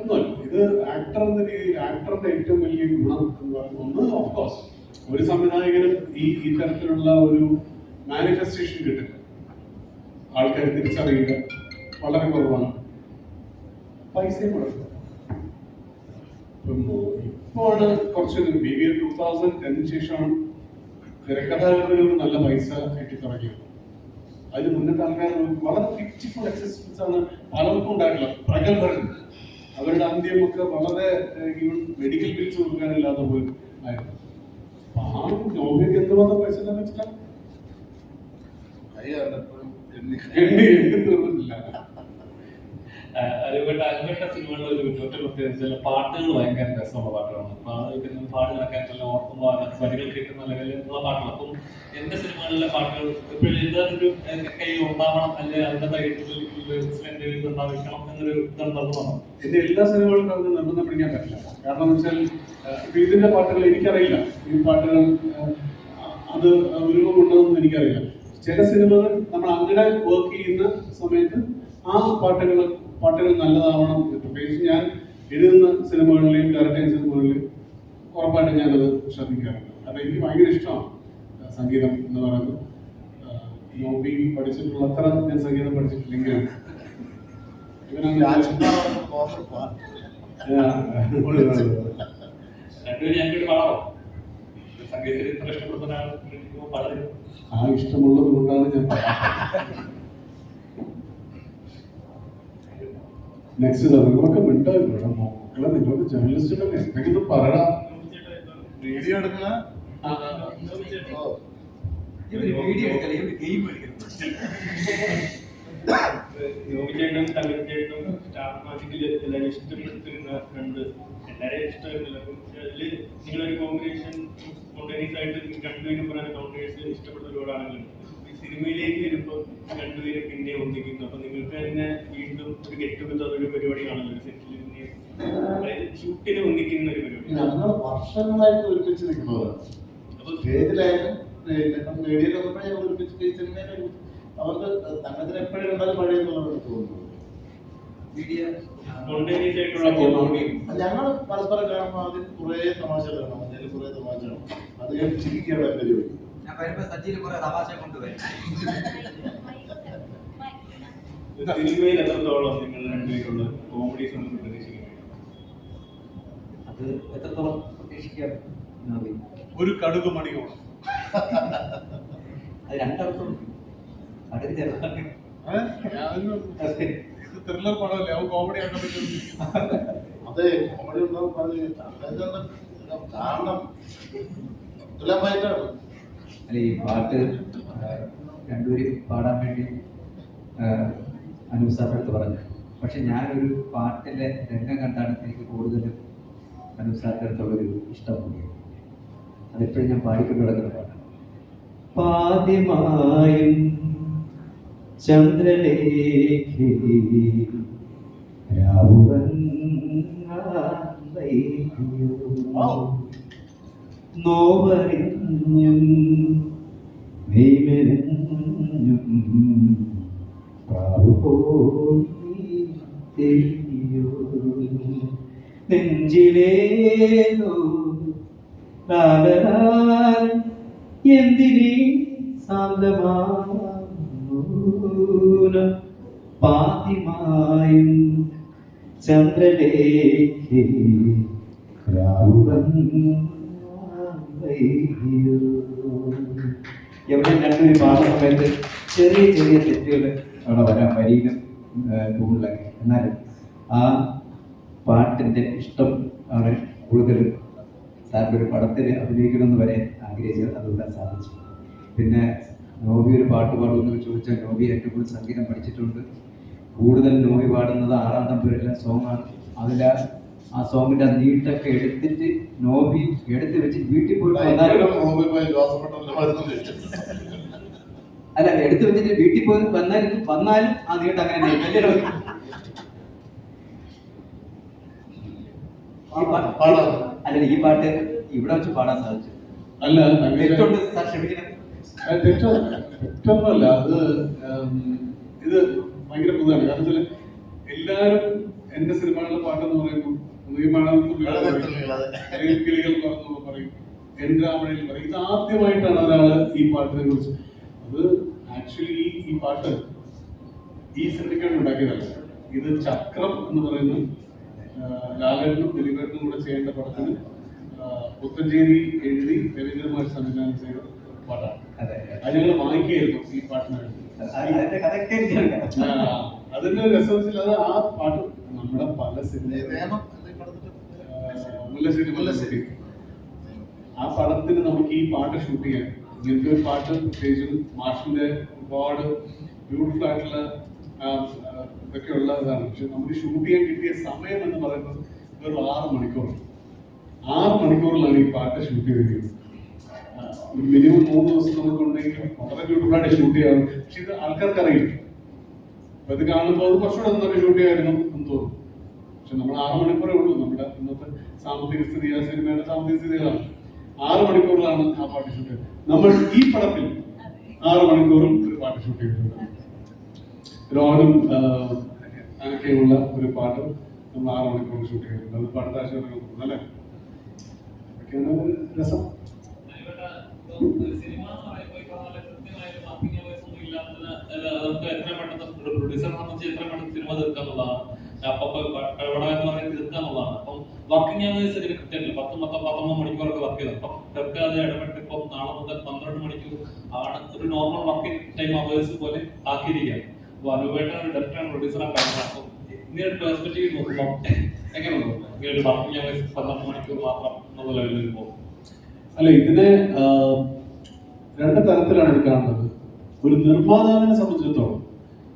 ഒന്നുമല്ല, ഇത് ആക്ടർ എന്ന രീതിയിൽ ആക്ടറിന്റെ ഏറ്റവും വലിയ ഗുണം എന്ന് പറയുന്നത് ഒന്ന് ഓഫ്കോഴ്സ് ഒരു സംവിധായകനും ഈ തരത്തിലുള്ള ഒരു മാനിഫെസ്റ്റേഷൻ കിട്ടില്ല. ആൾക്കാർ തിരിച്ചറിയുക വളരെ കുറവാണ്. പൈസയും കൊടുക്കുക. ഇപ്പോഴാണ് കുറച്ച് BBA 2010 ശേഷമാണ് തിരക്കഥാകൃതകൾ നല്ല പൈസ കിട്ടി തുടങ്ങിയത്. അതിന് മുന്നത്തെ ആൾക്കാർ വളരെ പിച്ചിഫുൾ എക്സിസ്റ്റൻസ് ആണ് പലർക്കും ഉണ്ടായിട്ടുള്ളത്. പ്രഗത്ഭരും അവരുടെ അന്ത്യമൊക്കെ വളരെ മെഡിക്കൽ ബിൽസ് കൊടുക്കാനില്ലാതെ പോയി ആയിരുന്നു. ആ നോബിയൊക്കെ എന്ത് വന്ന പൈസ വെച്ചിട്ടാണ് എണ്ണി തീർന്നിട്ടില്ല. അങ്ങനത്തെ സിനിമകളിൽ ഒരു പ്രത്യേകിച്ച് പാട്ടുകൾ ഭയങ്കര രസമുള്ള പാട്ടുകളാണ്. അപ്പൊ അതൊക്കെ പാട്ട് നടക്കാനുള്ള ഓർക്കുമ്പോൾ വരികൾ കേൾക്കുന്ന ലെവലിലുള്ള പാട്ടുകൾ. അപ്പം എന്റെ സിനിമകളിലെ പാട്ടുകൾ എപ്പോഴും ഇതൊരു കൈ ഉണ്ടാവണം, അല്ലെങ്കിൽ അതിന്റെ തൈര് ഉണ്ടാവിക്കണം എന്നൊരു ഇതുണ്ടെന്ന്. എന്റെ എല്ലാ സിനിമകളും നമുക്ക് നിർബന്ധം പിടിക്കാൻ പറ്റില്ല. കാരണം എന്ന് വെച്ചാൽ ഇതിന്റെ പാട്ടുകൾ എനിക്കറിയില്ല. ഈ പാട്ടുകൾ അത് രൂപമുണ്ടെന്ന് എനിക്കറിയില്ല. ചില സിനിമകൾ നമ്മൾ അങ്ങനെ വർക്ക് ചെയ്യുന്ന സമയത്ത് ആ പാട്ടുകൾ നല്ലതാവണം. പ്രത്യേകിച്ച് ഞാൻ എഴുതുന്ന സിനിമകളിലെയും ഡയറക്റ്റ് ചെയ്യുന്ന സിനിമകളിലെയും ഉറപ്പായിട്ടും ഞാനത് ശ്രദ്ധിക്കാറുണ്ട്. കാരണം എനിക്ക് ഭയങ്കര ഇഷ്ടമാണ് സംഗീതം എന്ന് പറയുന്നത്. നോബി പഠിച്ചിട്ടുള്ള അത്ര ഞാൻ സംഗീതം പഠിച്ചിട്ടില്ലെങ്കിലും ആ ഇഷ്ടമുള്ളത് കൊണ്ടാണ് ഞാൻ നെക്സ്റ്റ് നിങ്ങളൊക്കെ മിണ്ടായിരുന്നു മക്കളെ, നിങ്ങൾക്ക് ജേർണലിസ്റ്റിന്റെ എന്തെങ്കിലും പറയണം. വീഡിയോ എടുക്കുന്ന യോഗിച്ചേട്ടനും തകർച്ചേട്ടനും സ്റ്റാർ മാജിക്കിൽ എല്ലാവരും ഇഷ്ടപ്പെടുത്തിരുന്ന രണ്ട് എല്ലാവരെയും ഇഷ്ടമായിരുന്നില്ല. അതിൽ നിങ്ങളൊരു കോമ്പിനേഷൻ സ്പോണ്ടേനിയസ് ആയിട്ട് രണ്ടുപേരും പറയുന്ന കൗണ്ടേഴ്സ് ഇഷ്ടപ്പെടുന്ന ഒരുപാടാണെങ്കിലും ഈ സിനിമയിലേക്ക് വരുമ്പോൾ രണ്ടുപേരും പിന്നെ ഒന്നിക്കുന്നു. അപ്പൊ നിങ്ങൾക്ക് തന്നെ വീണ്ടും ഒരു ഗെറ്റ് ടുഗദർ ഒരു പരിപാടിയാണല്ലോ സെറ്റിൽ അതായത് ഷൂട്ടിനെ ഒന്നിക്കുന്ന ഒരു പരിപാടി. ഞങ്ങൾ വർഷങ്ങളായിട്ട് ഒരുമിച്ച് നിൽക്കുന്നതാണ്. അപ്പൊ സ്റ്റേജിലായാലും മീഡിയയിൽ വന്നപ്പോഴേ ഞങ്ങൾ ഒരുമിച്ച് സിനിമയിലും അവർക്ക് തന്നതിന് എപ്പോഴും കണ്ടാലും പഴയ തോന്നുന്നു. ഞങ്ങൾ പരസ്പരം കാണുമ്പോൾ അതിൽ കുറെ തമാശ കാണാം, അതിൽ കുറെ തമാശ കാണും. അത് ഞാൻ ചിരിക്കുകയാണ് എന്റെ ജോലി. സിനിമയിൽ എത്രത്തോളം നിങ്ങൾ രണ്ടുപേരുള്ള കോമഡീസ് നമുക്ക് പ്രതീക്ഷിക്കാൻ കഴിയും? അത് എത്രത്തോളം പ്രതീക്ഷിക്കാം? ഒരു കടുക് മണിയോളം അത് രണ്ടർത്ഥം ത്രില്ലർ പടമല്ലേ, അവൻ കോമഡി ആക്കാൻ പറ്റും. അതെ, കോമഡി ഉണ്ടാവും. കാരണം തുലാമായിട്ടാണ് അല്ല ഈ പാട്ട് രണ്ടുപേരും പാടാൻ വേണ്ടി അനൂപ് സാറിൻ്റെ അടുത്ത് പറഞ്ഞു. പക്ഷെ ഞാനൊരു പാട്ടിലെ രംഗം കണ്ടാണ് എനിക്ക് കൂടുതലും അനൂപ് സാറിൻ്റെ അടുത്തുള്ളൊരു ഇഷ്ടം കൂടിയത്. അതെപ്പോഴും ഞാൻ പാടിക്കൊണ്ട് കിടക്കുന്ന പാട്ടാണ്. പാദ്യമായും ചന്ദ്രലേഖി നോവറിഞ്ഞും നെയ്മെരിഞ്ഞും നെഞ്ചിലേതോ എന്തിനീ സാന്തമാനം പാതിമായും ചന്ദ്രലേഖി എവിടെ രണ്ടുപേരും പാടുന്ന സമയത്ത് ചെറിയ തെറ്റുകൾ അവിടെ വരാം, വരിയിലും കൂടുതലൊക്കെ. എന്നാലും ആ പാട്ടിൻ്റെ ഇഷ്ടം ആണ് കൂടുതലും. സാറിൻ്റെ ഒരു പടത്തിൽ അഭിനയിക്കണമെന്ന് വരെ ആഗ്രഹിച്ചത്, അതുകൊണ്ട് സാധിച്ചു. പിന്നെ നോബി ഒരു പാട്ട് പാടുമെന്ന് ചോദിച്ചാൽ നോബി ഏറ്റവും കൂടുതൽ സംഗീതം പഠിച്ചിട്ടുണ്ട്. കൂടുതൽ നോബി പാടുന്നത് 6-ാം നമ്പറിലെ സോങ്ങാണ്. അതിൽ ആ സോങ്ങിൻ്റെ നീട്ടൊക്കെ എടുത്തിട്ട് നോബി എടുത്ത് വെച്ച് വീട്ടിൽ പോയി വന്നാലും അല്ല എടുത്തു വെച്ചിട്ട് വീട്ടിൽ പോയി വന്നാലും ആ നീട്ട് അങ്ങനെ അല്ല ഈ പാട്ട് ഇവിടെ വെച്ച് പാടാൻ സാധിച്ചു. അല്ല തെറ്റുണ്ട് സാർ, ക്ഷമിക്കണം. തെറ്റൊന്നുമല്ല. അത് ഇത് ഭയങ്കര പുതുതാണ്. കാരണം വെച്ചാൽ എല്ലാവരും എന്റെ സിനിമകളിലെ പാട്ടെന്ന് പറയുമ്പോൾ കിളികൾ പറഞ്ഞു പറയും, എന്റെ രാമണിൽ പറയും. ഇത് ആദ്യമായിട്ടാണ് ഒരാള് ഈ പാട്ടിനെ കുറിച്ച്. അത് ആക്ച്വലി ഈ പാട്ട് ഈ സിനിമയ്ക്കാണ് ഉണ്ടാക്കിയതല്ല. ഇത് ചക്രം എന്ന് പറയുന്ന ലാലേട്ടനും ദിലീപേട്ടനും കൂടെ ചെയ്യേണ്ട പടത്തിന് പുത്തഞ്ചേരി എഴുതി രവീന്ദ്രകുമാർ സംവിധാനം ചെയ്ത പാട്ടാണ്. അത് ഞങ്ങൾ വാങ്ങിക്കായിരുന്നു ഈ പാട്ടിന് വേണ്ടി. അതിന്റെ രസം വെച്ചാൽ അത് ആ പാട്ട് നമ്മുടെ പല മുല്ലശ്ശേരി ആ പടത്തിന് നമുക്ക് ഈ പാട്ട് ഷൂട്ട് ചെയ്യാൻ ഇങ്ങനത്തെ ഒരു പാട്ട് പ്രത്യേകിച്ചും മാഷിന്റെ ഒരുപാട് ബ്യൂട്ടിഫുൾ ആയിട്ടുള്ള ഇതൊക്കെ ഉള്ളതാണ്. പക്ഷെ നമുക്ക് ഷൂട്ട് ചെയ്യാൻ കിട്ടിയ സമയം എന്ന് പറയുന്നത് വെറും 6 മണിക്കൂറാണ്. 6 മണിക്കൂറിലാണ് ഈ പാട്ട് ഷൂട്ട് ചെയ്തിരിക്കുന്നത്. മിനിമം 3 ദിവസം നമുക്കുണ്ടെങ്കിൽ വളരെ ബ്യൂട്ടിഫുൾ ആയിട്ട് ഷൂട്ട് ചെയ്യാറുണ്ട്. പക്ഷെ ഇത് ആൾക്കാർക്ക് അറിയില്ല. അപ്പൊ ഇത് കാണുമ്പോൾ അത് കുറച്ചുകൂടെ നന്നായിട്ട് ഷൂട്ട് ചെയ്യായിരുന്നു എന്ന് തോന്നും. പക്ഷെ നമ്മൾ 6 മണിക്കൂറേ ഉള്ളൂ. നമ്മുടെ ഇന്നത്തെ സാമ്പത്തിക സ്ഥിതി, ആ സിനിമയുടെ സാമ്പത്തിക സ്ഥിതികളാണ്. 6 മണിക്കൂറിലാണ് ആ പാട്ട് ഷൂട്ട് ചെയ്തത്. നമ്മൾ ഈ പടത്തിൽ 6 മണിക്കൂറും ഒരു പാട്ട് ഷൂട്ട് ചെയ്തിട്ടുണ്ട്. രോഹനും അങ്ങനെയൊക്കെയുള്ള ഒരു പാട്ട് നമ്മൾ 6 മണിക്കൂർ ഷൂട്ട് ചെയ്തിട്ടുണ്ട്. അത് പാട്ട് ആശയം അല്ലേ? ഒക്കെയാണ് രസം. പ്രൊഡ്യൂസറെ സംബന്ധിച്ച് എത്ര പെട്ടെന്ന് സിനിമ തീർക്കാന്നുള്ളതാണ്. അപ്പൊ ഇടപെടാന്ന് പറയുന്നത് തീർക്കാന്നുള്ളതാണ്. അപ്പം വർക്കിംഗ് അവേഴ്സ് ഇതിന് കൃത്യമില്ല. 10-19 മണിക്കൂറൊക്കെ വർക്ക് ചെയ്തു. അപ്പം ഇവർക്ക് അത് ഇടപെട്ട് ഇപ്പം നാളെ മുതൽ 12 മണിക്കൂർ ആണ് ഒരു നോർമൽ വർക്കിംഗ് ടൈം അവേഴ്സ് പോലെ ആക്കിയിരിക്കുകയാണ്. അപ്പൊ അനുപേട്ട ഒരു ഡയറക്ടറാണ്, പ്രൊഡ്യൂസറാണ് പറയുന്നത്. അപ്പം ഇങ്ങനെ ഒരു പെർസ്പെക്റ്റീവ് നോക്കുമ്പോൾ എങ്ങനെയുള്ളൂ ഇങ്ങനെ ഒരു വർക്കിംഗ് അവേഴ്സ് 12 മണിക്കൂർ മാത്രം എന്നുള്ള ലെവലിൽ വരുമ്പോൾ? അല്ല, ഇതിനെ 2 തരത്തിലാണ് എടുക്കാനുള്ളത്. ഒരു നിർമ്മാതാവിനെ സംബന്ധിച്ചിടത്തോളം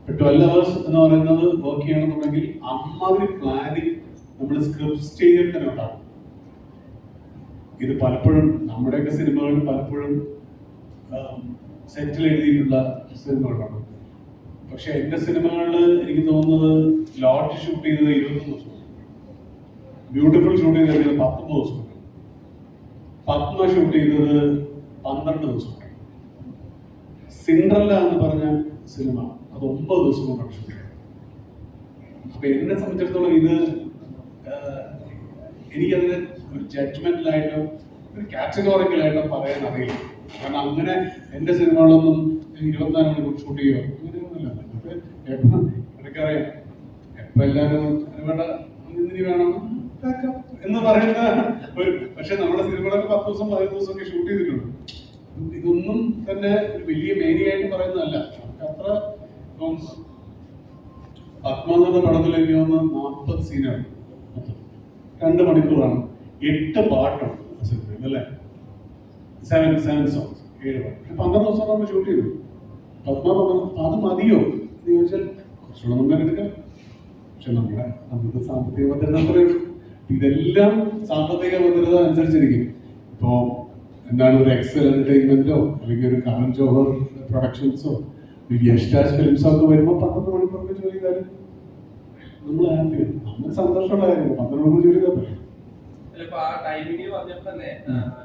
12 hours എന്ന് പറയുന്നത് വർക്ക് ചെയ്യണമെന്നുണ്ടെങ്കിൽ അമ്മാതിരി പ്ലാനിങ് നമ്മൾ സ്ക്രിപ്റ്റ് സ്റ്റേജിൽ തന്നെ ഉണ്ടാകും. ഇത് പലപ്പോഴും നമ്മുടെയൊക്കെ സിനിമകളിൽ പലപ്പോഴും സെറ്റിൽ എഴുതിയിട്ടുള്ള സിനിമകളാണ്. പക്ഷെ എൻ്റെ സിനിമകളിൽ എനിക്ക് തോന്നുന്നത് ലോട്ട് ഷൂട്ട് ചെയ്തത് 21 ദിവസം, ബ്യൂട്ടിഫുൾ ഷൂട്ട് ചെയ്തത് 19 ദിവസം, പത്മ ഷൂട്ട് ചെയ്തത് 12 ദിവസം, സിൻഡ്രല്ല എന്ന് പറഞ്ഞ സിനിമ അത് 9 ദിവസം കൊണ്ടാണ് ഷൂട്ട് ചെയ്തത്. അപ്പൊ എന്നെ സംബന്ധിച്ചിടത്തോളം ഇത് എനിക്കതിന് ഒരു ജഡ്ജ്മെന്റിലായിട്ടോ ഒരു കാറ്റഗോറിക്കലായിട്ടോ പറയാൻ അറിയില്ല. കാരണം അങ്ങനെ എൻ്റെ സിനിമകളൊന്നും 24 മണിക്കൂർ ഷൂട്ട് ചെയ്യുമോ അങ്ങനെയൊന്നുമില്ല. എനിക്കറിയാം എപ്പോൾ എല്ലാവരും വേണ്ട ഇനി വേണം എന്ന് പറയുന്ന ഒരു, പക്ഷെ നമ്മുടെ സിനിമകളൊക്കെ 10 ദിവസം 15 ദിവസമൊക്കെ ഷൂട്ട് ചെയ്തിട്ടുണ്ട്. ഇതൊന്നും തന്നെ ഒരു വലിയ മേനിയായിട്ട് പറയുന്നതല്ല. അത്ര ഇപ്പം പത്മ പടത്തിലേക്ക് വന്ന് 40 സീനാണ്, 2 മണിക്കൂറാണ്, 8 പാട്ടുണ്ട് സിനിമയിൽ അല്ലേ, 7 സോങ്സ്, 7 പാട്ട്. പക്ഷെ 12 ദിവസം നമ്മൾ ഷൂട്ട് ചെയ്തു. പത്മ അത് മതിയോ എന്ന് ചോദിച്ചാൽ കുറച്ചുകൂടെ നമുക്ക് എടുക്കാം. പക്ഷെ നമ്മുടെ സാമ്പത്തിക ഭദ്രത അത്രയും, ഇതെല്ലാം സാമ്പത്തിക ഭദ്രത അനുസരിച്ചിരിക്കും. ഇപ്പോൾ എന്താണ് ഒരു എക്സൽ എന്റർടൈൻമെന്റോ അല്ലെങ്കിൽ ഒരു കരൺ ജോഹർ പ്രൊഡക്ഷൻസോ വലിയ യഷ്ടാസ് ഫിലിംസോ ഒക്കെ വരുമ്പോൾ 12 മണിക്കൂറൊക്കെ ജോലി ചെയ്താലും നമ്മൾ ഹാപ്പിയാണ്, നമുക്ക് സന്തോഷമുള്ള കാര്യമാണ്. 12 മണിക്കൂർ ജോലി ചെയ്താൽ പറ്റും. ഇപ്പൊ ആ ടൈമിംഗ് പറഞ്ഞപ്പോൾ തന്നെ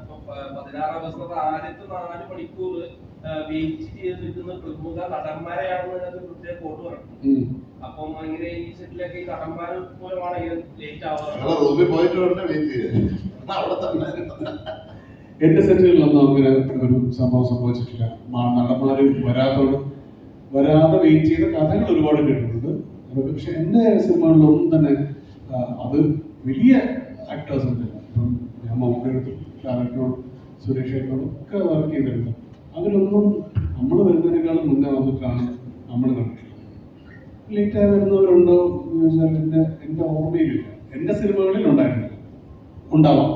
ഇപ്പൊ 16 ദിവസത്തെ ആദ്യത്തെ 4 മണിക്കൂർ വെയിറ്റ് ചെയ്ത് നിൽക്കുന്ന പ്രമുഖ നടന്മാരെയാണെന്ന് പ്രത്യേക കോട്ട് പറഞ്ഞു. അപ്പം ഇങ്ങനെ ഈ സെറ്റിലൊക്കെ ഈ നടന്മാർ മൂലമാണെങ്കിൽ ലേറ്റ് എന്റെ സെറ്റുകളിലൊന്നും അങ്ങനെ ഒരു സംഭവം സംഭവിച്ചിട്ടില്ല. നടന്മാര് വരാതെ വെയിറ്റ് ചെയ്ത കഥകൾ ഒരുപാട് കേട്ടിട്ടുണ്ട്. പക്ഷെ എന്റെ സിനിമകളിലൊന്നും തന്നെ അത് വലിയ ആക്ടേഴ്സ് ഉണ്ട്. ഇപ്പം ഞാൻ മമ്മൂട്ടിയോടും ലാലേട്ടനോടും സുരേഷ് ഏട്ടനോടും ഒക്കെ വർക്ക് ചെയ്തിട്ടുണ്ട്. അവരൊന്നും നമ്മൾ വരുന്നതിനേക്കാളും മുന്നേ വന്നിട്ടാണ് നമ്മൾ കണ്ടിട്ടുള്ളത്. ലേറ്റായി വരുന്നവരുണ്ടോ എന്ന് ചോദിച്ചാൽ എൻ്റെ ഓർമ്മയിലില്ല. എൻ്റെ സിനിമകളിൽ ഉണ്ടായിരുന്നില്ല. ഉണ്ടാവാം.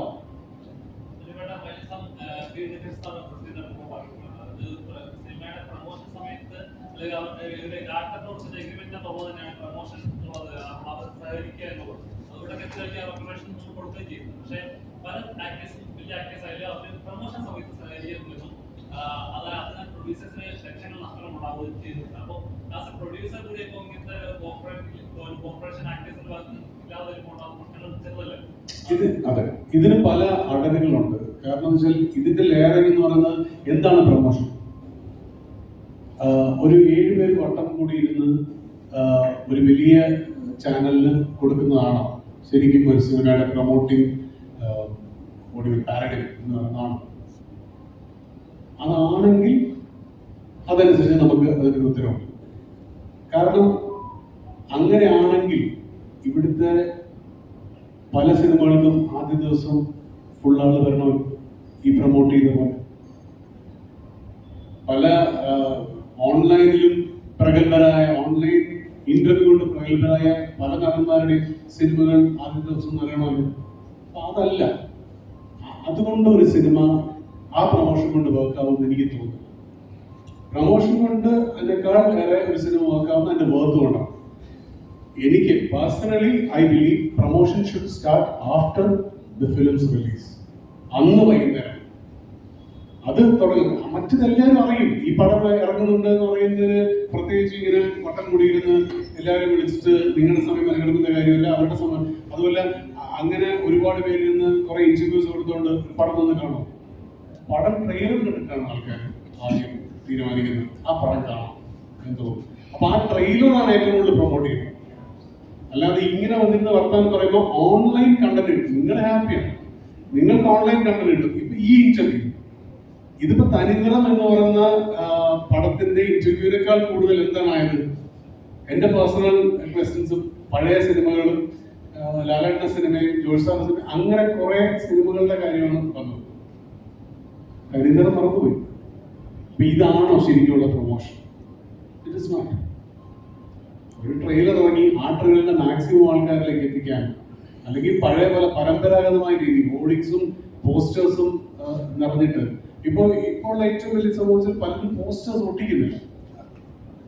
പക്ഷേ പല ആക്ടേഴ്സും വലിയ ആക്ടേഴ്സ് ആയാലും അവർ പ്രൊമോഷൻ സമയത്ത് സഹകരിക്കുന്നില്ലെന്നും അത് അതിന് പ്രൊഡ്യൂസേഴ്സിന് ലക്ഷങ്ങൾ നഷ്ടമുണ്ടാവുകയും ചെയ്യുന്നുണ്ട്. അപ്പോൾ ആസ് എ പ്രൊഡ്യൂസർ കൂടി ഇപ്പോൾ ഇങ്ങനത്തെ കോർപ്പറേഷൻ ആക്ടേഴ്സിന്റെ ഭാഗത്ത് ഇല്ലാതെ വരുമ്പോൾ പ്രശ്നങ്ങൾ ചെറുതല്ലേ? അതെ, ഇതിന് പല അടവുകളുണ്ട്. കാരണം എന്ന് വെച്ചാൽ ഇതിന്റെ ലെയറിംഗ് എന്ന് പറയുന്നത് എന്താണ് പ്രൊമോഷൻ? ഒരു 7 പേര് വട്ടം കൂടി ഇരുന്ന് ഒരു വലിയ ചാനലിന് കൊടുക്കുന്നതാണോ ശരിക്കും ഒരു സിനിമയുടെ പ്രൊമോട്ടിംഗ് ഒരു പാരഡൈം എന്ന് പറയുന്നതാണ്? അതാണെങ്കിൽ അതനുസരിച്ച് നമുക്ക് അതിനൊരു ഉത്തരവുണ്ട്. കാരണം അങ്ങനെയാണെങ്കിൽ ഇവിടുത്തെ പല സിനിമകൾക്കും ആദ്യ ദിവസം ഫുൾ ആള് വരണം ഈ പ്രൊമോട്ട് ചെയ്ത പോലെ. പല ഓൺലൈനിലും പ്രഗത്ഭരായ ഓൺലൈൻ ഇന്റർവ്യൂ കൊണ്ട് പ്രഗത്ഭരായ പല നടന്മാരുടെയും സിനിമകൾ ആദ്യ ദിവസം നിറയണമല്ലോ. അപ്പൊ അതല്ല, അതുകൊണ്ട് ഒരു സിനിമ ആ പ്രൊമോഷൻ കൊണ്ട് വർക്കാവുമെന്ന് എനിക്ക് തോന്നുന്നു. പ്രൊമോഷൻ കൊണ്ട് അതിനേക്കാൾ ഏറെ ഒരു സിനിമ വർക്കാവുന്ന അതിന്റെ വർത്ത് കൊണ്ടാണ്. എനിക്ക് personally I believe promotion should start after the films release. അന്ന് വൈകുന്നേരം അത് തുടങ്ങും. മറ്റതെല്ലാവരും അറിയും ഈ പടം ഇറങ്ങുന്നുണ്ട് എന്ന് പറയുന്നതിന് പ്രത്യേകിച്ച് ഇങ്ങനെ വട്ടം കൂടിയിരുന്ന് എല്ലാവരും വിളിച്ചിട്ട് നിങ്ങളുടെ സമയം മെനക്കെടുക്കുന്ന കാര്യമല്ല, അവരുടെ സമയം. അതുമല്ല അങ്ങനെ ഒരുപാട് പേരിൽ നിന്ന് കുറെ ഇന്റർവ്യൂസ് കൊടുത്തുകൊണ്ട് പടം വന്ന് കാണും. പടം ട്രെയിലർ കണ്ടിട്ടാണ് ആൾക്കാർ ആദ്യം തീരുമാനിക്കുന്നത് ആ പടം കാണാം എന്ന് തോന്നുന്നു. അപ്പൊ ആ ട്രെയിലറാണ് ഏറ്റവും കൂടുതൽ പ്രൊമോട്ട് ചെയ്യുന്നത്. അല്ലാതെ ഇങ്ങനെ വന്നിരുന്ന വർത്താനം പറയുമ്പോൾ ഓൺലൈൻ കണ്ടന്റ് കിട്ടും. നിങ്ങൾ ഹാപ്പിയാണ്, നിങ്ങൾക്ക് ഓൺലൈൻ കണ്ടന്റ് കിട്ടും. ഇപ്പൊ ഈ ഇന്റർവ്യൂ ഇതിപ്പോ തനിനിറം എന്ന് പറയുന്ന പടത്തിന്റെ ഇന്റർവ്യൂവിനേക്കാൾ കൂടുതൽ എന്താണായത്? എന്റെ പേഴ്സണൽ ക്വസ്റ്റ്യൻസും പഴയ സിനിമകളും ലാലേട്ട സിനിമയും ജോത്സാന സിനിമ അങ്ങനെ കുറെ സിനിമകളുടെ കാര്യമാണ് വന്നത്. തനിനിറം മറന്നുപോയി. അപ്പൊ ഇതാണോ ശരിക്കുള്ള പ്രൊമോഷൻ? It is not. ഒരു ട്രെയിലർ ഇറങ്ങി ആ ട്രെയിലറിന്റെ മാക്സിമം ആൾക്കാരിലേക്ക് എത്തിക്കാൻ, അല്ലെങ്കിൽ പഴയ പോലെ പരമ്പരാഗതമായ രീതി ഹോർഡിങ്സും പോസ്റ്റേഴ്സും നിറഞ്ഞിട്ട് ഇപ്പോൾ ഏറ്റവും വലിയ സംഭവിച്ചാൽ പലരും പോസ്റ്റേഴ്സ് ഒട്ടിക്കുന്നില്ല.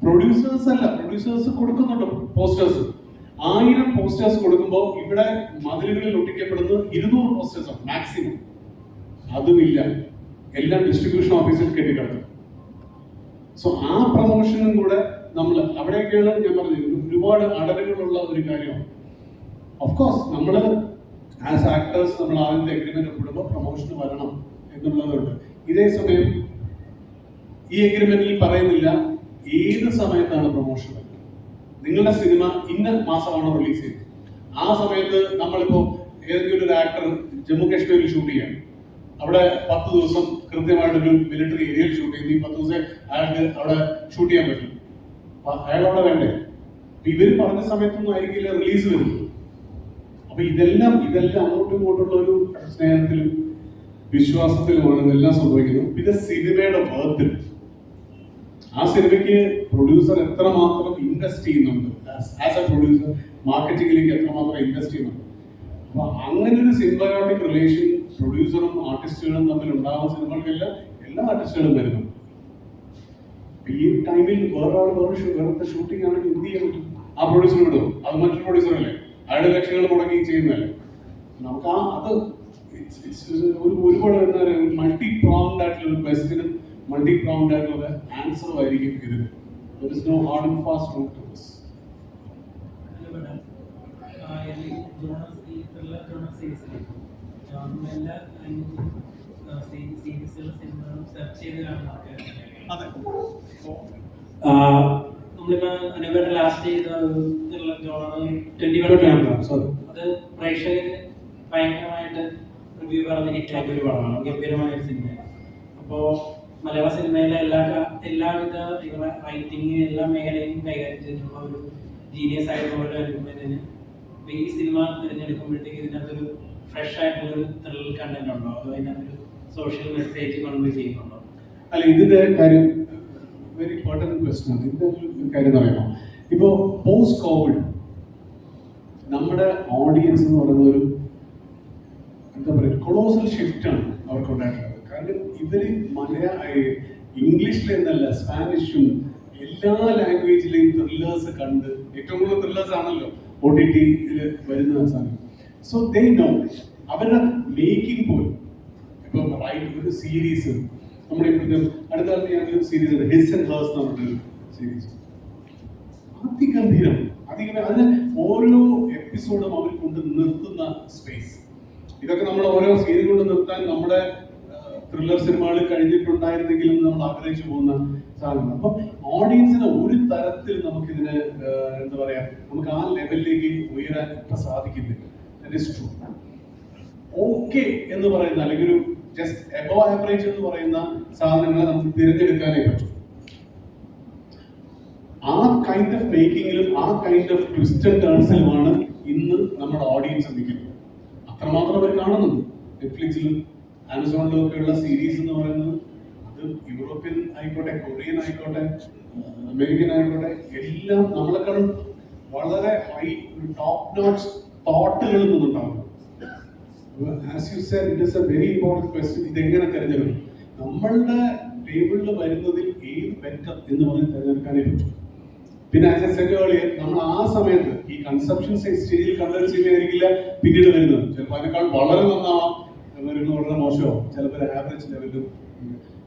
പ്രൊഡ്യൂസേഴ്സ് അല്ല, പ്രൊഡ്യൂസേഴ്സ് കൊടുക്കുന്നുണ്ട് പോസ്റ്റേഴ്സ്. 1000 പോസ്റ്റേഴ്സ് കൊടുക്കുമ്പോൾ ഇവിടെ മതിലുകളിൽ ഒട്ടിക്കപ്പെടുന്നത് 200 പോസ്റ്റേഴ്സാണ് മാക്സിമം. അതുമില്ല, എല്ലാം ഡിസ്ട്രിബ്യൂഷൻ ഓഫീസിൽ കെട്ടിക്കിടക്കും. സോ ആ പ്രൊമോഷനും കൂടെ നമ്മൾ അവിടെയൊക്കെയാണ് ഞാൻ പറഞ്ഞത് ഒരുപാട് അടവുകളുള്ള ഒരു കാര്യമാണ്. ഓഫ്കോഴ്സ് നമ്മൾ ആസ് ആക്ടേഴ്സ് നമ്മൾ ആദ്യത്തെ എഗ്രിമെന്റ് ഒപ്പിടുമ്പോൾ പ്രൊമോഷന് വരണം എന്നുള്ളതുണ്ട്. ഇതേ സമയം ഈ എഗ്രിമെന്റിൽ പറയുന്നില്ല ഏത് സമയത്താണ് പ്രൊമോഷൻ. നിങ്ങളുടെ സിനിമ ഇന്ന മാസമാണോ റിലീസ് ചെയ്തത്, ആ സമയത്ത് നമ്മളിപ്പോൾ ഏതെങ്കിലും ഒരു ആക്ടർ ജമ്മു കാശ്മീരിൽ ഷൂട്ട് ചെയ്യാണ്, അവിടെ 10 ദിവസം കൃത്യമായിട്ടൊരു മിലിറ്ററി ഏരിയയിൽ ഷൂട്ട് ചെയ്യുന്നു. ഈ 10 ദിവസം അയാൾക്ക് അവിടെ ഷൂട്ട് ചെയ്യാൻ പറ്റും. അയാൾ അവിടെ വേണ്ടേ? ഇവർ പറഞ്ഞ സമയത്തൊന്നും ആയിരിക്കില്ല റിലീസ് വരുന്നത്. അപ്പൊ ഇതെല്ലാം അങ്ങോട്ടും ഇങ്ങോട്ടുള്ള ഒരു സ്നേഹത്തിലും വിശ്വാസത്തിലുമാണ് ഇതെല്ലാം സംഭവിക്കുന്നത്. പിന്നെ സിനിമയുടെ വർത്തിൽ ആ സിനിമയ്ക്ക് പ്രൊഡ്യൂസർ എത്രമാത്രം ഇൻവെസ്റ്റ് ചെയ്യുന്നുണ്ട്, ആസ് എ പ്രൊഡ്യൂസർ മാർക്കറ്റിംഗിലേക്ക് എത്രമാത്രം ഇൻവെസ്റ്റ് ചെയ്യുന്നുണ്ട്. അപ്പൊ അങ്ങനെ ഒരു സിംബയോട്ടിക് റിലേഷൻ പ്രൊഡ്യൂസറും ആർട്ടിസ്റ്റുകളും തമ്മിൽ ഉണ്ടാകുന്ന സിനിമകൾക്കെല്ലാം എല്ലാ ആർട്ടിസ്റ്റുകളും വരുന്നുണ്ട്. ഈ ടൈമിൽ വേറൊരു ഷൂട്ടിംഗ് ആണെങ്കിൽ എന്ത് ചെയ്യാൻ പറ്റും? ആ പ്രൊഡ്യൂസർ വിടും, അത് മറ്റൊരു പ്രൊഡ്യൂസർ അല്ലേ, അയാളുടെ ലക്ഷങ്ങൾ മുടങ്ങി ചെയ്യുന്നതല്ലേ. നമുക്ക് അത് ഒരുപാട് എന്താ പറയുക മൾട്ടി പ്രോങ്ഡ് ആയിട്ടുള്ള ഒരു ക്വസ്റ്റ്യനും മൾട്ടി പ്രോങ്ഡ് ആയിട്ടുള്ള ആൻസറും ആയിരിക്കും ഇതിന്. There is no hard and fast rule to this. അതെ, നമ്മളിപ്പോ അനുപേട്ട ലാസ്റ്റ് ചെയ്ത അത് പ്രേക്ഷകര് ഭയങ്കരമായിട്ട് റിവ്യൂ പറഞ്ഞ ഹിറ്റാക്കിയ ഒരു പടമാണ്, ഗംഭീരമായ ഒരു സിനിമയാണ്. അപ്പോൾ മലയാള സിനിമയിലെ എല്ലാവിധ റൈറ്റിംഗ് എല്ലാ മേഖലയും കൈകാര്യം ചെയ്തിട്ടുള്ള ഒരു ജീനിയസ് ആയിട്ടുള്ള ഒരു അനുപേട്ടന് ഈ സിനിമ തിരഞ്ഞെടുക്കുമ്പോഴത്തേക്ക് ഇതിനകത്തൊരു ഫ്രഷ് ആയിട്ടുള്ളൊരു ത്രിൽ കണ്ടന്റ് ഉണ്ടോ, അതോ അതിനകത്തൊരു സോഷ്യൽ മെസ്സേജ് കൺവേ ചെയ്യുന്നുണ്ടോ? അല്ല, ഇതിന്റെ കാര്യം വെരി ഇമ്പോർട്ടൻറ്റ് ക്വസ്റ്റ്യൻ ആണ്. ഇതിന്റെ ഒരു കാര്യം എന്ന് പറയുമ്പോൾ ഇപ്പോൾ പോസ്റ്റ് കോവിഡ് നമ്മുടെ ഓഡിയൻസ് എന്ന് പറയുന്ന ഒരു എന്താ പറയുക കൊളോസൽ ഷിഫ്റ്റാണ് അവർക്ക് ഉണ്ടായിട്ടുള്ളത്. കാരണം ഇവര് ഇംഗ്ലീഷിൽ എന്നല്ല സ്പാനിഷും എല്ലാ ലാംഗ്വേജിലെയും ത്രില്ലേഴ്സ് കണ്ട്, ഏറ്റവും കൂടുതൽ ത്രില്ലേഴ്സ് ആണല്ലോ OTT-യിൽ വരുന്ന സാധനം. സോ ദേ നോ അവരുടെ മേക്കിംഗ് പോലും. ഇപ്പൊ ഒരു സീരീസ് നമ്മുടെ ഇപ്പോഴത്തെ അടുത്ത കാലത്ത് ഞാനൊരു സീരീസ് ഉണ്ട്, ഹിസ് ആൻഡ് ഹേഴ്സ് എന്ന് പറഞ്ഞൊരു സീരീസ്. അതിഗംഭീരം. അതിന് ഓരോ എപ്പിസോഡും അവർ കൊണ്ട് നിർത്തുന്ന സ്പേസ്. ഇതൊക്കെ നമ്മൾ ഓരോ സീനും കൊണ്ട് നിർത്താൻ നമ്മുടെ ത്രില്ലർ സിനിമകൾ കഴിഞ്ഞിട്ടുണ്ടായിരുന്നെങ്കിലും നമ്മൾ ആഗ്രഹിച്ചു പോകുന്ന സാധനങ്ങൾ. അപ്പം ഓഡിയൻസിനെ ഒരു തരത്തിൽ നമുക്കിതിന് എന്താ പറയാ, നമുക്ക് ആ ലെവലിലേക്ക് ഉയരാൻ ഇപ്പൊ സാധിക്കുന്നില്ല. That is true. ഓക്കെ എന്ന് പറയുന്ന അല്ലെങ്കിൽ ഒരു ജസ്റ്റ് എബോ ആവറേജ് എന്ന് പറയുന്ന സാധനങ്ങളെ നമുക്ക് തിരഞ്ഞെടുക്കാനേ പറ്റും. ആ കൈൻഡ് ഓഫ് മേക്കിങ്ങിലും ആ കൈൻഡ് ഓഫ് ട്വിസ്റ്റ് ആൻഡ് ടേൺസിലുമാണ് ഇന്ന് നമ്മുടെ ഓഡിയൻസ് നിൽക്കുന്നത്. അത്രമാത്രം അവർ കാണുന്നുണ്ട്. നെറ്റ്ഫ്ലിക്സിലും ആമസോണിലും ഒക്കെയുള്ള സീരീസ് എന്ന് പറയുന്നത് അത് യൂറോപ്യൻ ആയിക്കോട്ടെ, കൊറിയൻ ആയിക്കോട്ടെ, അമേരിക്കൻ ആയിക്കോട്ടെ, എല്ലാം നമ്മളെക്കാളും വളരെ ഹൈ ടോപ്പ് നോച്ച് തോട്ടുകളിൽ നിന്നുണ്ടാകുന്നു. As you said, it is a very important question. ഇതെങ്ങനെ തിരഞ്ഞെടുക്കും? നമ്മളുടെ ടേബിളിൽ വരുന്നതിൽ ഏത് ബെറ്റർ എന്ന് പറഞ്ഞ് തിരഞ്ഞെടുക്കാനേ പറ്റും. പിന്നെ ആസ് എ സെഡ് ഏർലിയർ, നമ്മൾ ആ സമയത്ത് ഈ കൺസെപ്ഷൻ സ്റ്റേജിൽ കണ്ടൊരു സിനിമയായിരിക്കില്ല പിന്നീട് വരുന്നത്. ചിലപ്പോൾ അതിനേക്കാൾ വളരെ നന്നാവാം, വരുന്ന വളരെ മോശമാവും, ചിലപ്പോൾ ആവറേജ് ലെവലും.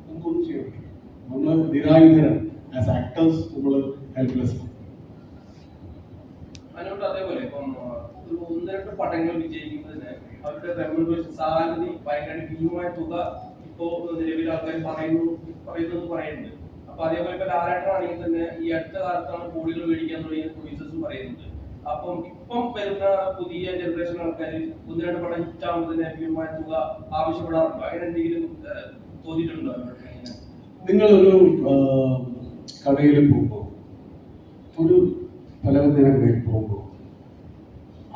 നമുക്കൊന്നും ചെയ്യാൻ പറ്റില്ല. നമ്മൾ നിരായുധരാണ്. ആസ് ആക്ടേഴ്സ് നമ്മൾ ഹെൽപ്ലെസ്. അതിനോട് അതേപോലെ ഇപ്പം ഒരു 1-2 പടങ്ങൾ വിജയിക്കുന്നതിന് അവരുടെ റെമ്യൂണറേഷൻ സാലറി ഭയങ്കര ഭീമമായ തുക ഇപ്പോ നിലവിൽ ആൾക്കാർ പറയുന്നുണ്ട്. അപ്പൊ അതേപോലെ ഇപ്പൊ ലാലേട്ടനാണെങ്കിൽ തന്നെ ഈ അടുത്ത കാലത്താണ് കോടികൾ മേടിക്കാൻ തുടങ്ങിയ പ്രൊഡ്യൂസേഴ്സും പറയുന്നുണ്ട്. അപ്പം ഇപ്പം വരുന്ന പുതിയ ജനറേഷൻ ആൾക്കാർ 1-2 പടം ഹിറ്റാകുന്നതിന് ഭീമമായ തുക ആവശ്യപ്പെടാറുണ്ടോ? അങ്ങനെ എന്തെങ്കിലും തോന്നിയിട്ടുണ്ടോ? നിങ്ങളൊരു കടയിൽ പോകുമ്പോൾ, ഒരു പലവ്യഞ്ജന കടയിൽ പോകുമ്പോൾ,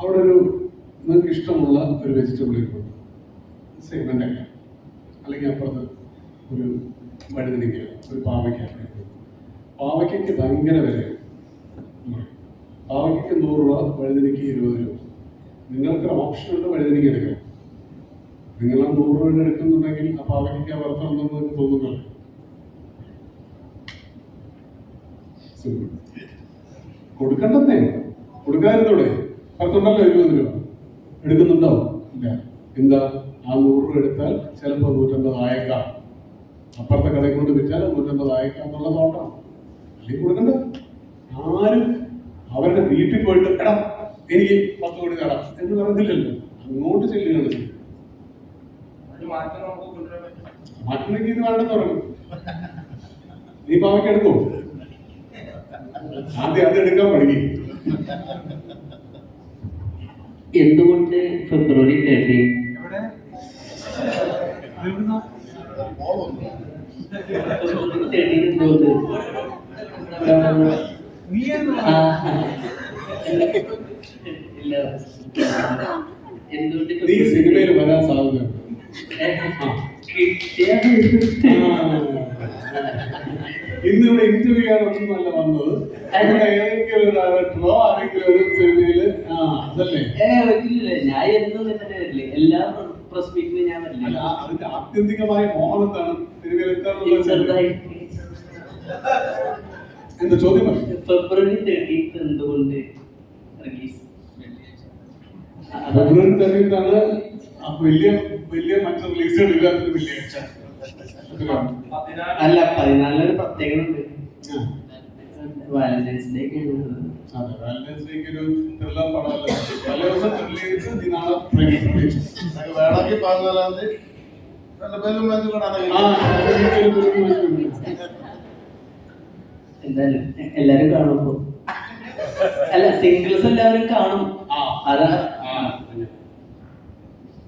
അവിടെ നിങ്ങൾക്ക് ഇഷ്ടമുള്ള ഒരു വെജിറ്റബിൾ ഇരിക്കും, വെണ്ടയ്ക്ക, അല്ലെങ്കിൽ അപ്പുറത്ത് ഒരു വഴുതനയ്ക്ക, ഒരു പാവയ്ക്ക. പാവയ്ക്കയ്ക്ക് ഭയങ്കര വിലയാണ്. പാവയ്ക്കയ്ക്ക് 100 രൂപ, വഴുതനയ്ക്ക് 20 രൂപ. നിങ്ങൾക്കൊരു ഓപ്ഷൻ ഉണ്ട്, വഴുതനയ്ക്ക് എടുക്കാം. നിങ്ങൾ ആ 100 രൂപ എടുക്കുന്നുണ്ടെങ്കിൽ ആ പാവയ്ക്കയ്ക്ക് വർത്തമാണെന്ന് നിങ്ങൾക്ക് തോന്നുന്നല്ലോ. കൊടുക്കണ്ടേ? കൊടുക്കാതിരുന്നൂടെ? പുറത്തുണ്ടല്ലോ 20 രൂപ. എടുക്കുന്നുണ്ടോ? ഇല്ല. എന്താ? ആ 100 രൂപ എടുത്താൽ ചിലപ്പോൾ 150 ആയേക്കാം. അപ്പുറത്തെ കടയിൽ കൊണ്ട് വിറ്റാൽ 150 ആയേക്കാം എന്നുള്ള തോട്ടാണ്. അല്ലെങ്കിൽ കൊടുക്കണ്ട. ആരും അവരുടെ വീട്ടിൽ പോയിട്ട് എടാ എനിക്ക് 10 കോടി തരാം എന്ന് പറയുന്നില്ലല്ലോ. അങ്ങോട്ട് ചെല്ലുകയാണ് ചെയ്യുന്നത്. മാറ്റണമെങ്കിൽ ഇത് വേണ്ടെന്ന് പറയും. നീ പാവയ്ക്ക് എടുക്കോ? ആദ്യം അത് എടുക്കാൻ പഠിക്കും. എന്തുകൊണ്ട് ഫെബ്രുവരി 13? നീ സിനിമയിൽ വരാൻ സാധ്യതയുണ്ട്. ഇന്നിവിടെ ഇന്റർവ്യൂ ചെയ്യാനൊന്നുമല്ല വന്നത്. ഇവിടെ ഏതെങ്കിലും ഒരു ഡയറക്ടറോ ആരെങ്കിലും ഒരു സിനിമയില് അതല്ലേ? ഞാൻ എന്നും വരില്ലേ, എല്ലാ പ്രസ് മീറ്റിനും ഞാൻ വരില്ല. അതിന്റെ ആത്യന്തികമായ മോഹം എന്താണ്? സിനിമയിൽ എന്താ ചോദ്യം? ഫെബ്രുവരി 13 എന്തുകൊണ്ട് റിലീസ്? ഫെബ്രുവരി 13 ആണ് വലിയ മറ്റു റിലീസുകൾ ഇല്ലാത്തൊരു വെള്ളിയാഴ്ച. അല്ല, 14 പ്രത്യേകത ഉണ്ട്. വാലന്റൈൻസ് ഡേ ഒക്കെ. അതെ, വാലന്റൈൻസ് ഡേക്ക് ഒരു ത്രില്ലർ പടമല്ല. തലേദിവസം ത്രില്ല് ചെയ്ത് ദിനാണ് വേണമെങ്കിൽ 14 എന്തായാലും എല്ലാരും കാണും. അപ്പൊ അല്ല, സിംഗിൾസ് എല്ലാവരും കാണും. അതാ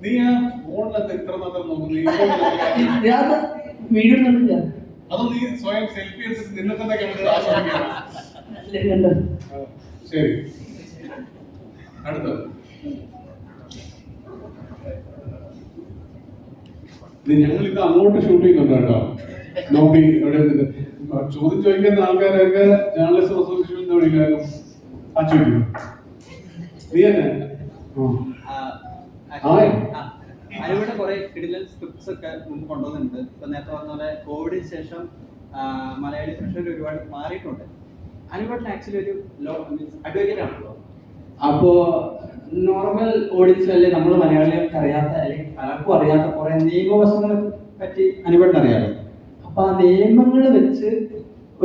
നീ ആ ഫോണിലൊക്കെ എത്ര മാത്രം നോക്കുന്നു? ഞാൻ വീഡിയോ എടുത്തിട്ടില്ല. അതോ നീ സ്വയം സെൽഫി എടുത്തിട്ട് നിന്നെ തന്നെ കണ്ടിട്ട് ആസ്വദിക്കണം? ശരി, അടുത്തത്. ഞങ്ങളിത് അങ്ങോട്ട് ഷൂട്ട് ചെയ്യുന്നുണ്ട് കേട്ടോ. നോക്കി എവിടെ ചോദ്യം ചോദിക്കുന്ന ആൾക്കാരൊക്കെ ജേർണലിസ്റ്റ് അസോസിയേഷൻ വഴിയിലാകും ആ ചോദിക്കുന്നു. നീ തന്നെ അനുവിടെ കുറെ കിടിലൻ സ്ക്രിപ്റ്റ്സ് ഒക്കെ മുമ്പ് കൊണ്ടുവന്നിട്ടുണ്ട്. ഇപ്പൊ നേരത്തെ പറഞ്ഞ പോലെ കോവിഡിന് ശേഷം മലയാളി പ്രഷർ ഒരുപാട് മാറിയിട്ടുണ്ട്. അനുവേട്ടൻ ആക്ച്വലി ഒരു ലോ മീൻസ് അഡ്വക്കേറ്റ് ആണല്ലോ. അപ്പോ നോർമൽ ഓഡിയൻസിലല്ലേ നമ്മൾ മലയാളികൾക്ക് അറിയാത്ത അല്ലെങ്കിൽ പലർക്കും അറിയാത്ത കുറെ നിയമവശങ്ങളെ പറ്റി അനുവേട്ടൻ അറിയാമല്ലോ. അപ്പൊ ആ നിയമങ്ങൾ വെച്ച്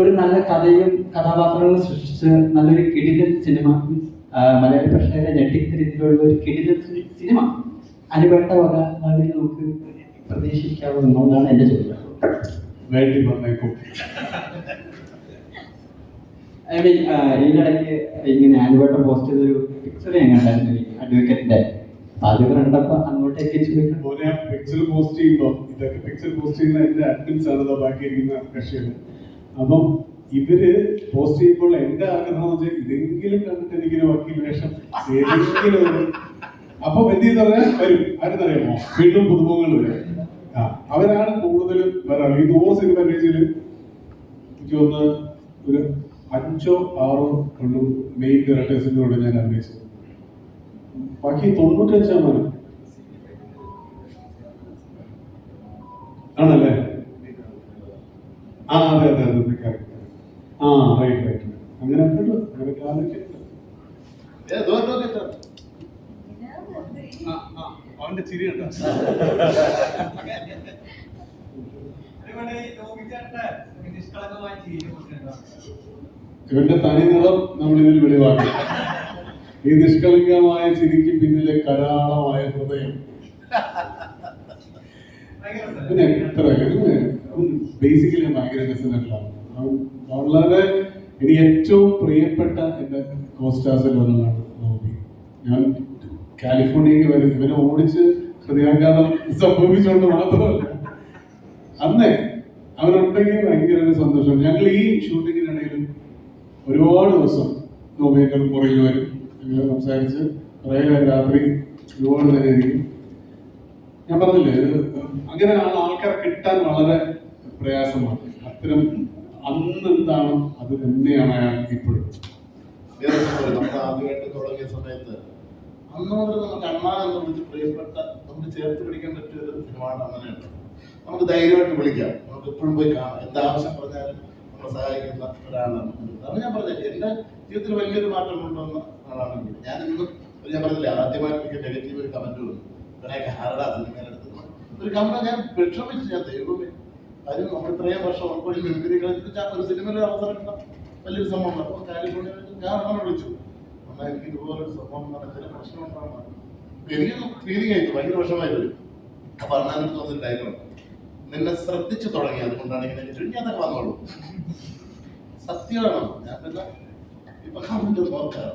ഒരു നല്ല കഥയും കഥാപാത്രങ്ങളും സൃഷ്ടിച്ച് നല്ലൊരു കിടിലൻ സിനിമ, മലയാളി പ്രേക്ഷകരെ ഞെട്ടിക്കുന്ന രീതിയിലുള്ള ഒരു കിടിലൻ സിനിമ അനുവേട്ട വക നമുക്ക് പ്രതീക്ഷിക്കാവുന്നതാണ് എന്റെ ചോദ്യം. വേണ്ടി വന്നേക്കും. ഐ മീൻ ഇതിനിടയ്ക്ക് ഇങ്ങനെ അനുവേട്ട പോസ്റ്റ് ചെയ്തൊരു പിക്ചർ ഞാൻ കണ്ടായിരുന്നു അഡ്വക്കേറ്റിന്റെ. അത് കണ്ടപ്പോ അങ്ങോട്ടേക്ക് പിക്ചർ പോസ്റ്റ് ചെയ്യുമ്പോൾ ഇതൊക്കെ പിക്ചർ പോസ്റ്റ് ചെയ്യുന്ന എന്റെ അഡ്മിൻസ് ആണ് ബാക്കിയിരിക്കുന്ന കക്ഷികൾ. അപ്പം ഇവര് പോസ്റ്റ് ചെയ്യുമ്പോൾ എന്റെ ആഗ്രഹം എന്ന് വെച്ചാൽ ഇതെങ്കിലും കണ്ടിട്ട് എനിക്കൊരു വക്കീൽ വേഷം ഏതെങ്കിലും. അപ്പൊ എന്ത് ചെയ്താൽ വരും ആരെന്നറിയാമോ? വീണ്ടും പുതുമുഖങ്ങൾ വരും. അവരാണ് കൂടുതലും വരാറ്. ഈ 100 സിനിമ പേജിൽ എനിക്ക് തോന്നുന്നു ഒരു 5 or 6 ഉള്ളൂ മെയിൻ ഡയറക്ടേഴ്സിന്റെ കൂടെ ഞാൻ അഭിനയിച്ചത്. ബാക്കി 95% ആണല്ലേ? അതെ അതെ അതെ കറക്റ്റ്. റൈറ്റ് അങ്ങനെ അങ്ങനെ കാലൊക്കെ അവന്റെ ചിരി ഉണ്ടോ? ഇവന്റെ തനി നിറം നമ്മൾ ഇതിൽ വെളിവാക്കി. ഈ നിഷ്കളങ്കമായ ചിരിക്ക് പിന്നിലെ കരാളമായ ഹൃദയം. പിന്നെ എത്ര ബേസിക്കലി ഭയങ്കര രസമായിട്ടുള്ള വളരെ എനിക്ക് ഏറ്റവും പ്രിയപ്പെട്ട എന്റെ കോസ്റ്റാസിൽ ഒരാളാണ് നോബി. ഞാൻ കാലിഫോർണിയക്ക് വരും ഇവനെ ഓടിച്ച് ഹൃദയാഘാതം സംഭവിച്ചുകൊണ്ട് മാത്രമല്ല അന്നേ അവരുണ്ടെങ്കിൽ ഭയങ്കര ഒരു സന്തോഷം. ഞങ്ങൾ ഈ ഷൂട്ടിങ്ങിനിടയിലും ഒരുപാട് ദിവസം നോബിയേക്കാൾ പുറകിൽ വരും. ഞങ്ങൾ സംസാരിച്ച് കുറേ രാത്രി ഒരുപാട് നേരം ഇരിക്കും. ഞാൻ പറഞ്ഞില്ലേ അങ്ങനെ ആൾക്കാരെ കിട്ടാൻ വളരെ പ്രയാസമാണ്. അത്തരം അന്ന് എന്താണോ അത് തന്നെയാണ് അയാൾ ഇപ്പോഴും. നമ്മൾ ആദ്യമായിട്ട് തുടങ്ങിയ സമയത്ത് അന്ന് മുതൽ നമുക്ക് അമ്മ എന്ന് വിളിച്ച് പ്രിയപ്പെട്ട നമുക്ക് ചേർത്ത് പിടിക്കാൻ പറ്റിയ ഒരു സിനിമയാണ് അങ്ങനെയുണ്ട്. നമുക്ക് ധൈര്യമായിട്ട് വിളിക്കാം, നമുക്ക് എപ്പോഴും പോയി കാണാം, എന്താവശ്യം പറഞ്ഞാലും നമ്മളെ സഹായിക്കുന്ന ഒരാളാണ്. അതാണ് ഞാൻ പറഞ്ഞത് എൻ്റെ ജീവിതത്തിൽ വലിയൊരു മാറ്റം കൊണ്ടുവന്ന ആളാണ്. ഞാനിന്നും ഞാൻ പറഞ്ഞില്ലേ ആദ്യമായിട്ട് എനിക്ക് നെഗറ്റീവ് ഒരു കമന്റ് വന്നു. ഇവരെയൊക്കെ ആരുടെ സിനിമയിലെടുത്ത് ഒരു കമന്റ് ഞാൻ വിഷമിച്ച് ഞാൻ ദൈവമേ കാര്യം നമ്മൾ ഇത്രയും വർഷം ഉൾക്കൊള്ളി മിമിക്രി കളിച്ചിട്ട് ഒരു സിനിമയിൽ അവസരം കിട്ടാം വലിയൊരു സംഭവം. അപ്പോൾ കാലിഫോർണിയ ഞാൻ അങ്ങനെ വിളിച്ചു. എന്നാൽ എനിക്ക് ഇതുപോലൊരു സംഭവം ചില പ്രശ്നം ഉണ്ടാകുന്ന എനിക്ക് ഫീലിംഗ് ആയിട്ട് ഭയങ്കര വിഷമായി വരും. അപ്പൊ അണ്ണാനടുത്ത് വന്നൊരു ഡയലോഗ്, നിന്നെ ശ്രദ്ധിച്ചു തുടങ്ങി അതുകൊണ്ടാണ് ഇങ്ങനെ ചുരുങ്ങിയതൊക്കെ വന്നോളൂ. സത്യമാണോ? ഞാൻ പിന്നെ ഇപ്പൊ കമന്റ് നോക്കാം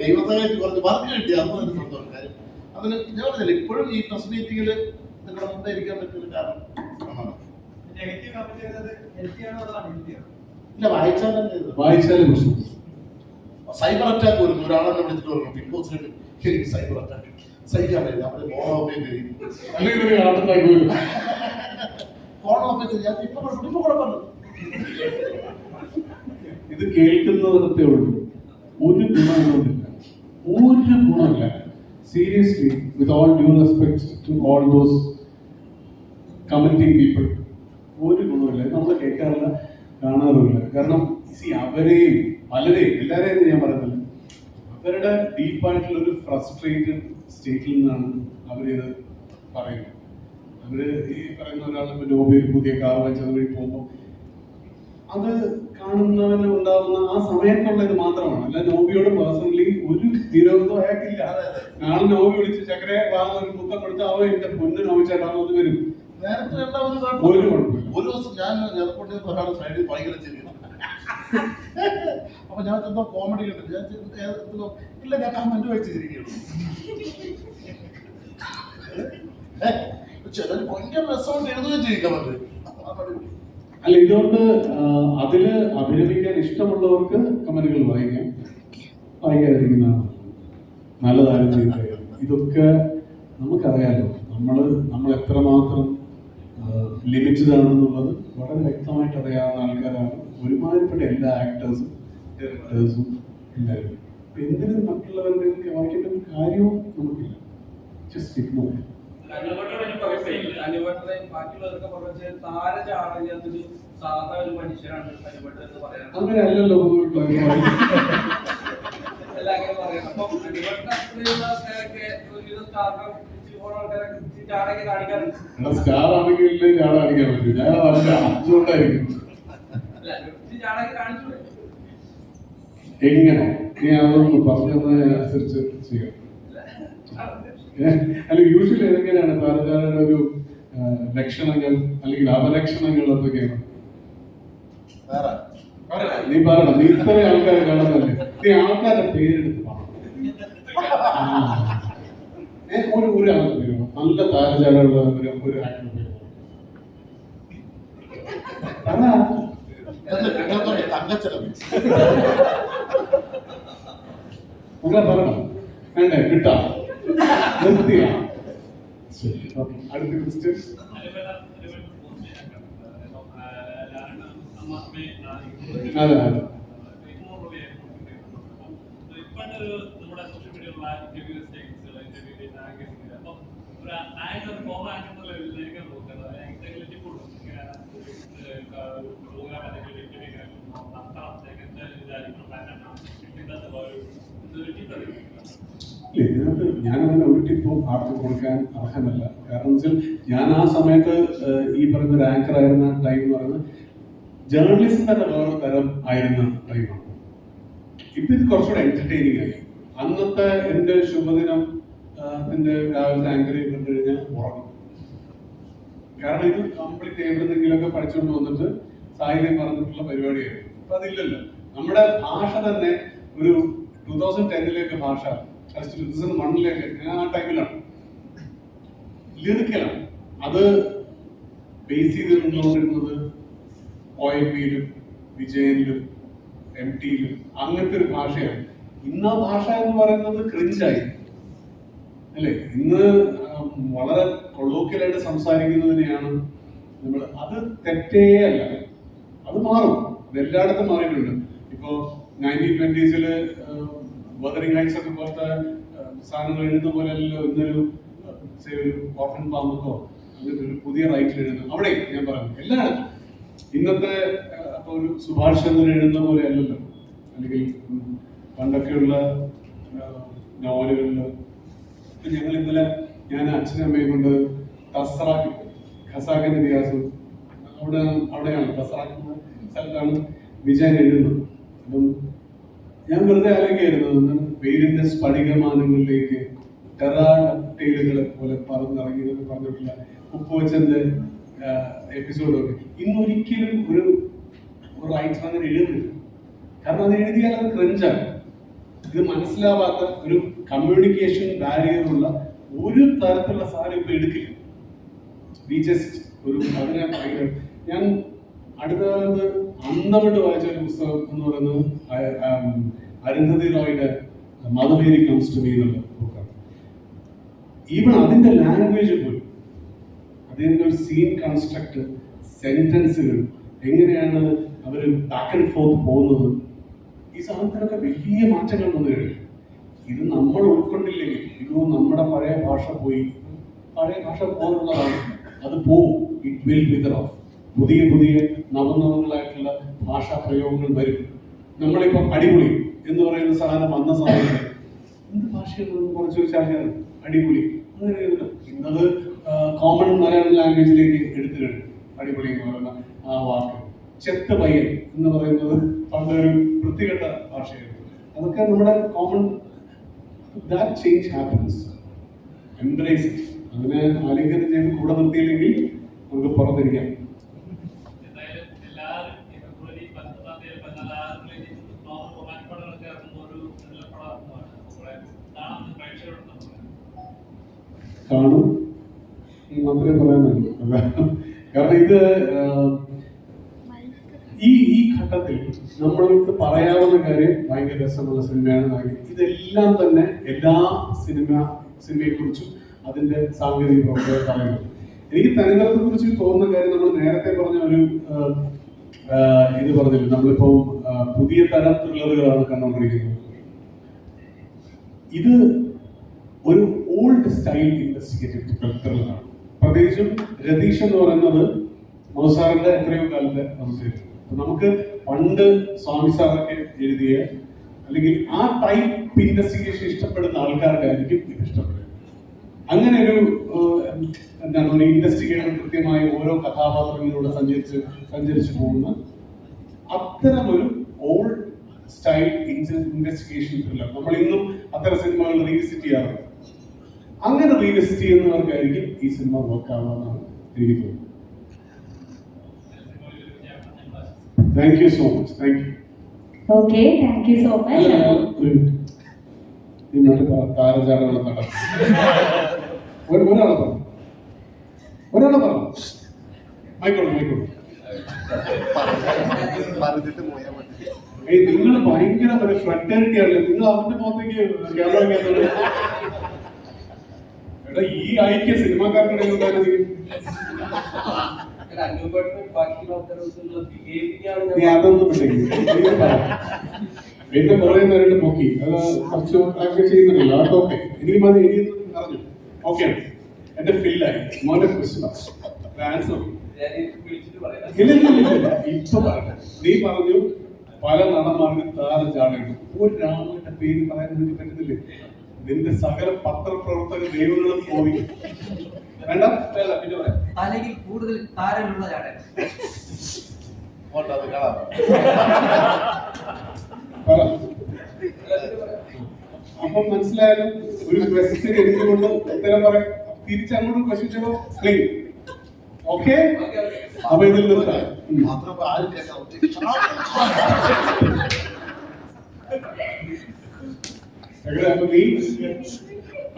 ദൈവസഹായിച്ച് കുറച്ച് വർക്ക് കിട്ടി അതുപോലെ സന്തോഷം. കാര്യം അതിന് ഞാൻ പറഞ്ഞില്ല ഇപ്പോഴും ഈ പ്രസ് മീറ്റിംഗിൽ നിങ്ങളുടെ മുമ്പേ ഇരിക്കാൻ പറ്റിയൊരു കാരണം ഇല്ല വായിച്ചാലും പ്രശ്നം. സൈബർ അറ്റാക്ക് വരുന്നു. ഒരാളെന്നെ വിളിച്ചിട്ട് പറഞ്ഞു ബിഗ് ബോസിലേക്ക് എനിക്ക് സൈബർ അറ്റാക്ക് സഹിക്കാൻ പറ്റില്ല. നമ്മൾ ഫോൺ ഓഫ് ചെയ്ത് ഞാൻ ഇപ്പൊ കുഴപ്പമില്ല. ഇത് കേൾക്കുന്നതേ ഉള്ളൂ, ഒരു ഗുണമൊന്നുമില്ല, ഒരു ഗുണമില്ല. Seriously with all due respect to all those commenting people, ഒരു ഗുണമില്ല. നമ്മൾ കേൾക്കാറില്ല, കാണാറുമില്ല. കാരണം അവരെയും പലരെയും എല്ലാവരെയും ഞാൻ പറയുന്നില്ല, അവരുടെ ഡീപ്പായിട്ടുള്ള ഒരു ഫ്രസ്ട്രേറ്റഡ് സ്റ്റേറ്റിൽ നിന്നാണ് അവരിത് പറയുന്നത്. അവര് ഈ പറയുന്ന ഒരാൾ നോബി ഒരു പുതിയ കാർ വെച്ചത് വഴി പോകുമ്പോൾ അത് കാണുന്നവന് ഉണ്ടാകുന്ന ആ സമയത്തുള്ള ഇത് മാത്രമാണ്. അല്ല നോബിയോട് പേഴ്സണലി ഒരു വിരോധവും അയാൾക്കില്ല. നാളെ നോബി വിളിച്ച് ചക്കരെ വാങ്ങുന്ന ഒരു മുത്തം കൊടുത്ത് അവ എന്റെ പൊന്ന് നോവിച്ചേട്ടാന്ന് ഒന്ന് വരും. നേരത്തെ ഒരു ദിവസം ഞാൻ എയർപോർട്ടിൽ ഒരാൾ സൈഡിൽ ഭയങ്കര ചെയ്തു. അപ്പൊ ഞാൻ എന്തോ കോമഡി കണ്ടിട്ട് ഞാൻ ഇല്ല ഞാൻ കമന്റ് വെച്ചിരിക്കുന്നു. ചിലർ ഭയങ്കര രസമുണ്ട് എഴുതുകയും ചെയ്യും കമന്റ്. അല്ല ഇതുകൊണ്ട് അതില് അഭിനയിക്കാൻ ഇഷ്ടമുള്ളവർക്ക് കമന്റുകൾ വായിക്കാം, വായിക്കാതിരിക്കുന്നതാണ് നല്ലതാരും ചെയ്യുന്നത്. ഇതൊക്കെ നമുക്കറിയാലോ, നമ്മൾ എത്രമാത്രം ലിമിറ്റഡ് ആണെന്നുള്ളത് വളരെ വ്യക്തമായിട്ട് അറിയാവുന്ന ആൾക്കാരാണ് ഒരുമാതിരിപ്പെട്ട എല്ലാ ആക്ടേഴ്സും ഡയറക്ടേഴ്സും എല്ലാവരും. എന്തിനും മറ്റുള്ളവരുടെ വായിക്കേണ്ട ഒരു കാര്യവും നമുക്കില്ല. Just ignore. ബാക്കിയുള്ളവരൊക്കെ പറഞ്ഞ താരചാണകത്തൊരു സാധാ ഒരു മനുഷ്യരാണ് അനുഭവം എന്ന് പറയാൻ അങ്ങനെ അല്ലല്ലോ സ്റ്റാർ ആണെങ്കിൽ ഞാൻ കാണിക്കാൻ പറ്റും. ഞാൻ അതുകൊണ്ടായിരിക്കും. എങ്ങനെ നീ അതൊന്ന് പറഞ്ഞത് അനുസരിച്ച് ചെയ്യാം. അല്ല യൂഷ്വലി എങ്ങനെയാണ് താരചാരയുടെ ഒരു ലക്ഷണങ്ങൾ അല്ലെങ്കിൽ അപലക്ഷണങ്ങൾ എന്തൊക്കെയാണ്? നീ പറയണം. നീ ഇത്രയും ആൾക്കാരെ കാണുന്നതല്ലേ, നീ ആൾക്കാരുടെ പേരെടുത്ത് പറയണം. ഒരു ആളുടെ പേര് നല്ല താരചാരമുള്ള ഒരു ആക്ടറുടെ പേര് അങ്ങനെ പറയണം. വേണ്ടേ? കിട്ടാ നിർത്തിയാ? ശരി, ഓക്കെ. അടുത്ത ക്വസ്റ്റ്യൻ. അതെ അതെ. ഇതിനകത്ത് ഞാനങ്ങനെ ഒരു ടിപ്പും ആർക്കും കൊടുക്കാൻ അർഹനല്ല. കാരണം വെച്ചാൽ ഞാൻ ആ സമയത്ത് ഈ പറയുന്ന ഒരു ആങ്കർ ആയിരുന്ന ടൈം എന്ന് പറയുന്നത് ജേർണലിസം തന്നെ വേറെ തരം ആയിരുന്ന ടൈമാണ്. ഇപ്പൊ ഇത് കുറച്ചുകൂടെ എന്റർടൈനിങ് ആയി. അന്നത്തെ എൻ്റെ ശുഭദിനം അതിൻ്റെ രാവിലത്തെ ആങ്കറിൽ കണ്ടു കഴിഞ്ഞാൽ ഉറങ്ങും. കാരണം ഇത് കംപ്ലീറ്റ് എവിടെന്നെങ്കിലുമൊക്കെ പഠിച്ചുകൊണ്ട് വന്നിട്ട് സാഹിത്യം പറഞ്ഞിട്ടുള്ള പരിപാടിയായിരുന്നു. അപ്പൊ അതില്ലല്ലോ. നമ്മുടെ ഭാഷ തന്നെ ഒരു 2010 ഭാഷ 2001 ഞാൻ ആ ടൈമിലാണ് ലിറിക്കലാണ്. അത് ബേസ് ചെയ്ത് നിന്നുകൊണ്ടിരുന്നത് പോയമിയിലും വിജയനിലും MTയിലും അങ്ങനത്തെ ഒരു ഭാഷയാണ്. ഇന്ന് ആ ഭാഷ എന്ന് പറയുന്നത് ക്രിഞ്ചായി അല്ലേ? ഇന്ന് വളരെ കൊളോക്കിയലായിട്ട് സംസാരിക്കുന്നതിനെയാണ് നമ്മൾ. അത് തെറ്റേ അല്ല, അത് മാറും. അത് എല്ലായിടത്തും മാറിയിട്ടുണ്ട്. ഇപ്പോൾ 1920s വെതറിംഗ് ഹൈറ്റ്സ് ഒക്കെ പോലത്തെ സാധനങ്ങൾ എഴുതുന്ന പോലെ അല്ലല്ലോ ഇന്നൊരു കോട്ടൺ പാമ്പക്കോ അങ്ങനത്തെ ഒരു പുതിയ റൈറ്റിൽ എഴുതുന്നു. അവിടെ ഞാൻ പറഞ്ഞു എല്ലായിടത്തും ഇന്നത്തെ അപ്പോൾ ഒരു സുഭാഷ് ചന്ദ്രൻ എഴുതുന്ന പോലെ അല്ലല്ലോ. അല്ലെങ്കിൽ പണ്ടൊക്കെയുള്ള നോവലുകളിൽ ഞങ്ങൾ ഇന്നലെ ഞാൻ അച്ഛനും അമ്മയും കൊണ്ട് തസ്റാക്കി ഖസാക്കിന്റെ ഇതിഹാസം അവിടെയാണ് തസ്റാക്കുന്ന സ്ഥലത്താണ് വിജയൻ എഴുതുന്നത്. അപ്പം ഞാൻ വെറുതെ ആലോചിക്കായിരുന്നു വെയിലിന്റെ സ്ഫടികമാനങ്ങളിലേക്ക് ടെറാടൈലുകളെ പോലെ പറന്നിറങ്ങി എന്നൊക്കെ പറഞ്ഞിട്ടുള്ള ഉപ്പുവച്ചന്റെ എപ്പിസോഡൊക്കെ ഇന്നൊരിക്കലും ഒരു റൈറ്റർ അങ്ങനെ എഴുതുന്നില്ല. കാരണം അത് എഴുതിയാൽ അത് ക്രഞ്ചാണ്. ഇത് മനസ്സിലാവാത്ത ഒരു കമ്മ്യൂണിക്കേഷൻ ബാരിയറുള്ള ഒരു തരത്തിലുള്ള സാധനം ഇപ്പൊ എടുക്കില്ല. ഒരു അതിനെ ഭയങ്കര ഞാൻ അടുത്ത കാലത്ത് അന്തമിട്ട് വായിച്ച ഒരു പുസ്തകം എന്ന് പറയുന്നത് അരുന്ധതി റോയുടെ മദർ കംസ് ടു മീ എന്നുള്ള ബുക്കാണ്. ഈവൻ അതിന്റെ ലാംഗ്വേജ് പോലും അതിന്റെ ഒരു സീൻ കൺസ്ട്രക്ട് സെന്റൻസുകൾ എങ്ങനെയാണ് അവർ ബാക്ക് ആൻഡ് ഫോർത്ത് പോകുന്നത്, ഈ സാധനത്തിനൊക്കെ വലിയ മാറ്റങ്ങൾ വന്നു കഴിഞ്ഞു. ഇത് നമ്മൾ ഉൾക്കൊണ്ടില്ലെങ്കിൽ ഇത് നമ്മുടെ പഴയ ഭാഷ പോയി. പഴയ ഭാഷ പോലുള്ളതാണ്, അത് പോവും. It will whether of. പുതിയ പുതിയ നവനവങ്ങളായിട്ടുള്ള ഭാഷാ പ്രയോഗങ്ങൾ വരും. നമ്മളിപ്പം അടിപൊളി എന്ന് പറയുന്ന സാധനം വന്ന സമയത്ത് എന്ത് ഭാഷയെന്ന് കുറച്ച് വെച്ചാൽ അടിപൊളി അങ്ങനെ ഇന്നത് കോമൺ മലയാളം ലാംഗ്വേജിലേക്ക് എടുത്തു കഴിഞ്ഞു. അടിപൊളി എന്ന് പറയുന്ന ആ വാക്ക്. ചെത്ത് പയ്യൻ എന്ന് പറയുന്നത് പണ്ടൊരു വൃത്തികെട്ട ഭാഷയായിരുന്നു. അതൊക്കെ നമ്മുടെ common. That change happens. Embrace it. അതിനെ ആലിംഗനം ചെയ്ത് കൂടെ നിർത്തിയില്ലെങ്കിൽ നമുക്ക് പുറത്തിരിക്കാം. കാണും മാത്രമേ പറയാൻ പറ്റൂ. കാരണം ഇത് ഈ ഘട്ടത്തിൽ നമ്മൾക്ക് പറയാവുന്ന കാര്യം ഭയങ്കര രസമുള്ള സിനിമയാണ്. ഇതെല്ലാം തന്നെ എല്ലാ സിനിമയെ കുറിച്ചും അതിന്റെ സാങ്കേതിക പ്രവർത്തനം പറയുന്നത്. എനിക്ക് തനിനിറത്തെ കുറിച്ച് തോന്നുന്ന കാര്യം നമ്മൾ നേരത്തെ പറഞ്ഞ ഒരു ഇത് പറഞ്ഞില്ല, നമ്മളിപ്പോൾ പുതിയ തരം ത്രില്ലറുകളാണ് കണ്ടുകൊണ്ടിരിക്കുന്നത്. ഇത് ഒരു ഓൾഡ് സ്റ്റൈൽ ഇൻവെസ്റ്റിഗേറ്റീവ് ത്രില്ലറാണ്. പ്രത്യേകിച്ചും രതീഷ് എന്ന് പറയുന്നത് മോസാറിന്റെ എത്രയോ കാലത്തെ അവസ്ഥയായിരുന്നു. നമുക്ക് പണ്ട് സ്വാമി സാറൊക്കെ എഴുതിയ അല്ലെങ്കിൽ ആ ടൈപ്പ് ഇൻവെസ്റ്റിഗേഷൻ ഇഷ്ടപ്പെടുന്ന ആൾക്കാർക്കായിരിക്കും ഇത് ഇഷ്ടപ്പെടുന്നത്. അങ്ങനെ ഒരു എന്താണ് ഒരു ഇൻവെസ്റ്റിഗേറ്റർ കൃത്യമായി ഓരോ കഥാപാത്രങ്ങളിലൂടെ സഞ്ചരിച്ചു പോകുന്ന അത്തരമൊരു ഓൾഡ് സ്റ്റൈൽ ഇൻവെസ്റ്റിഗേഷൻ ത്രില്ലർ നമ്മൾ ഇന്നും അത്തരം സിനിമകൾ റീവിസിറ്റ് ചെയ്യാറുണ്ട്. അങ്ങനെ റീവിസിറ്റ് ചെയ്യുന്നവർക്കായിരിക്കും ഈ സിനിമ വർക്ക് ആവുമെന്നാണ് എനിക്ക് തോന്നുന്നത്. Thank you so much. Thank you. Okay, thank you so much. നിങ്ങളുടെ താരജാടകൾ നടക്കും. ഒരാളെ പറഞ്ഞു ആയിക്കോട്ടെ. നിങ്ങൾ ഭയങ്കര ഒരു ഫ്രണ്ടേണിറ്റി ആണല്ലേ. നിങ്ങൾ അവന്റെ മുഖത്തേക്ക് ക്യാമറ എടാ ഈ ഐക്യ സിനിമാക്കാർക്കിടയിൽ ഉണ്ടായിരുന്നു. നീ അതൊന്നും എന്റെ പുറകെ നേരിട്ട് നോക്കി അത് കുറച്ച് ഒക്കെ ചെയ്യുന്നുണ്ടല്ലോ. അതൊക്കെ ഓക്കെ. എനിക്ക് മതി. ഇനി പറഞ്ഞു ഓക്കെ എന്റെ ഫില്ലായി. മോന്റെ ക്രിസ്മസ് ആൻസർ ഇല്ല. ഇപ്പൊ പറഞ്ഞു. നീ പറഞ്ഞു പല നടന്മാർക്ക് താരജാടയുണ്ട്. ഒരാളുടെ പേര് പറയാൻ നിനക്ക് പറ്റുന്നില്ലേ? നിന്റെ സകല പത്രപ്രവർത്തക ദൈവങ്ങളും പോയി വേണ്ട. പിന്നെ പറയാം അല്ലെങ്കിൽ കൂടുതൽ താരമുള്ള ചാടൻ അപ്പം മനസ്സിലായാലും ഒരു ക്വസ്റ്റ്യൻ എന്തുകൊണ്ട് ഉത്തരം പറയാം. തിരിച്ചങ്ങോട്ട് ക്വസ്റ്റ്യൻ ചെയ്തോ ക്ലീൻ. ഓക്കെ, അപ്പൊ ഇതിൽ നിർത്താം. അപ്പൊ നീ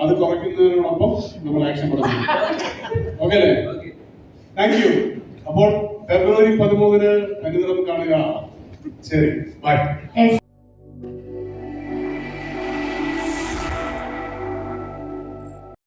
അത് കുറയ്ക്കുന്നതിനോടൊപ്പം നമ്മൾ ആക്ഷൻ കൊടുക്കുന്നു. ഓക്കെ അല്ലേ? Thank you. അപ്പോൾ ഫെബ്രുവരി 13 അനുദിനം കാണുക. ശരി, ബൈ.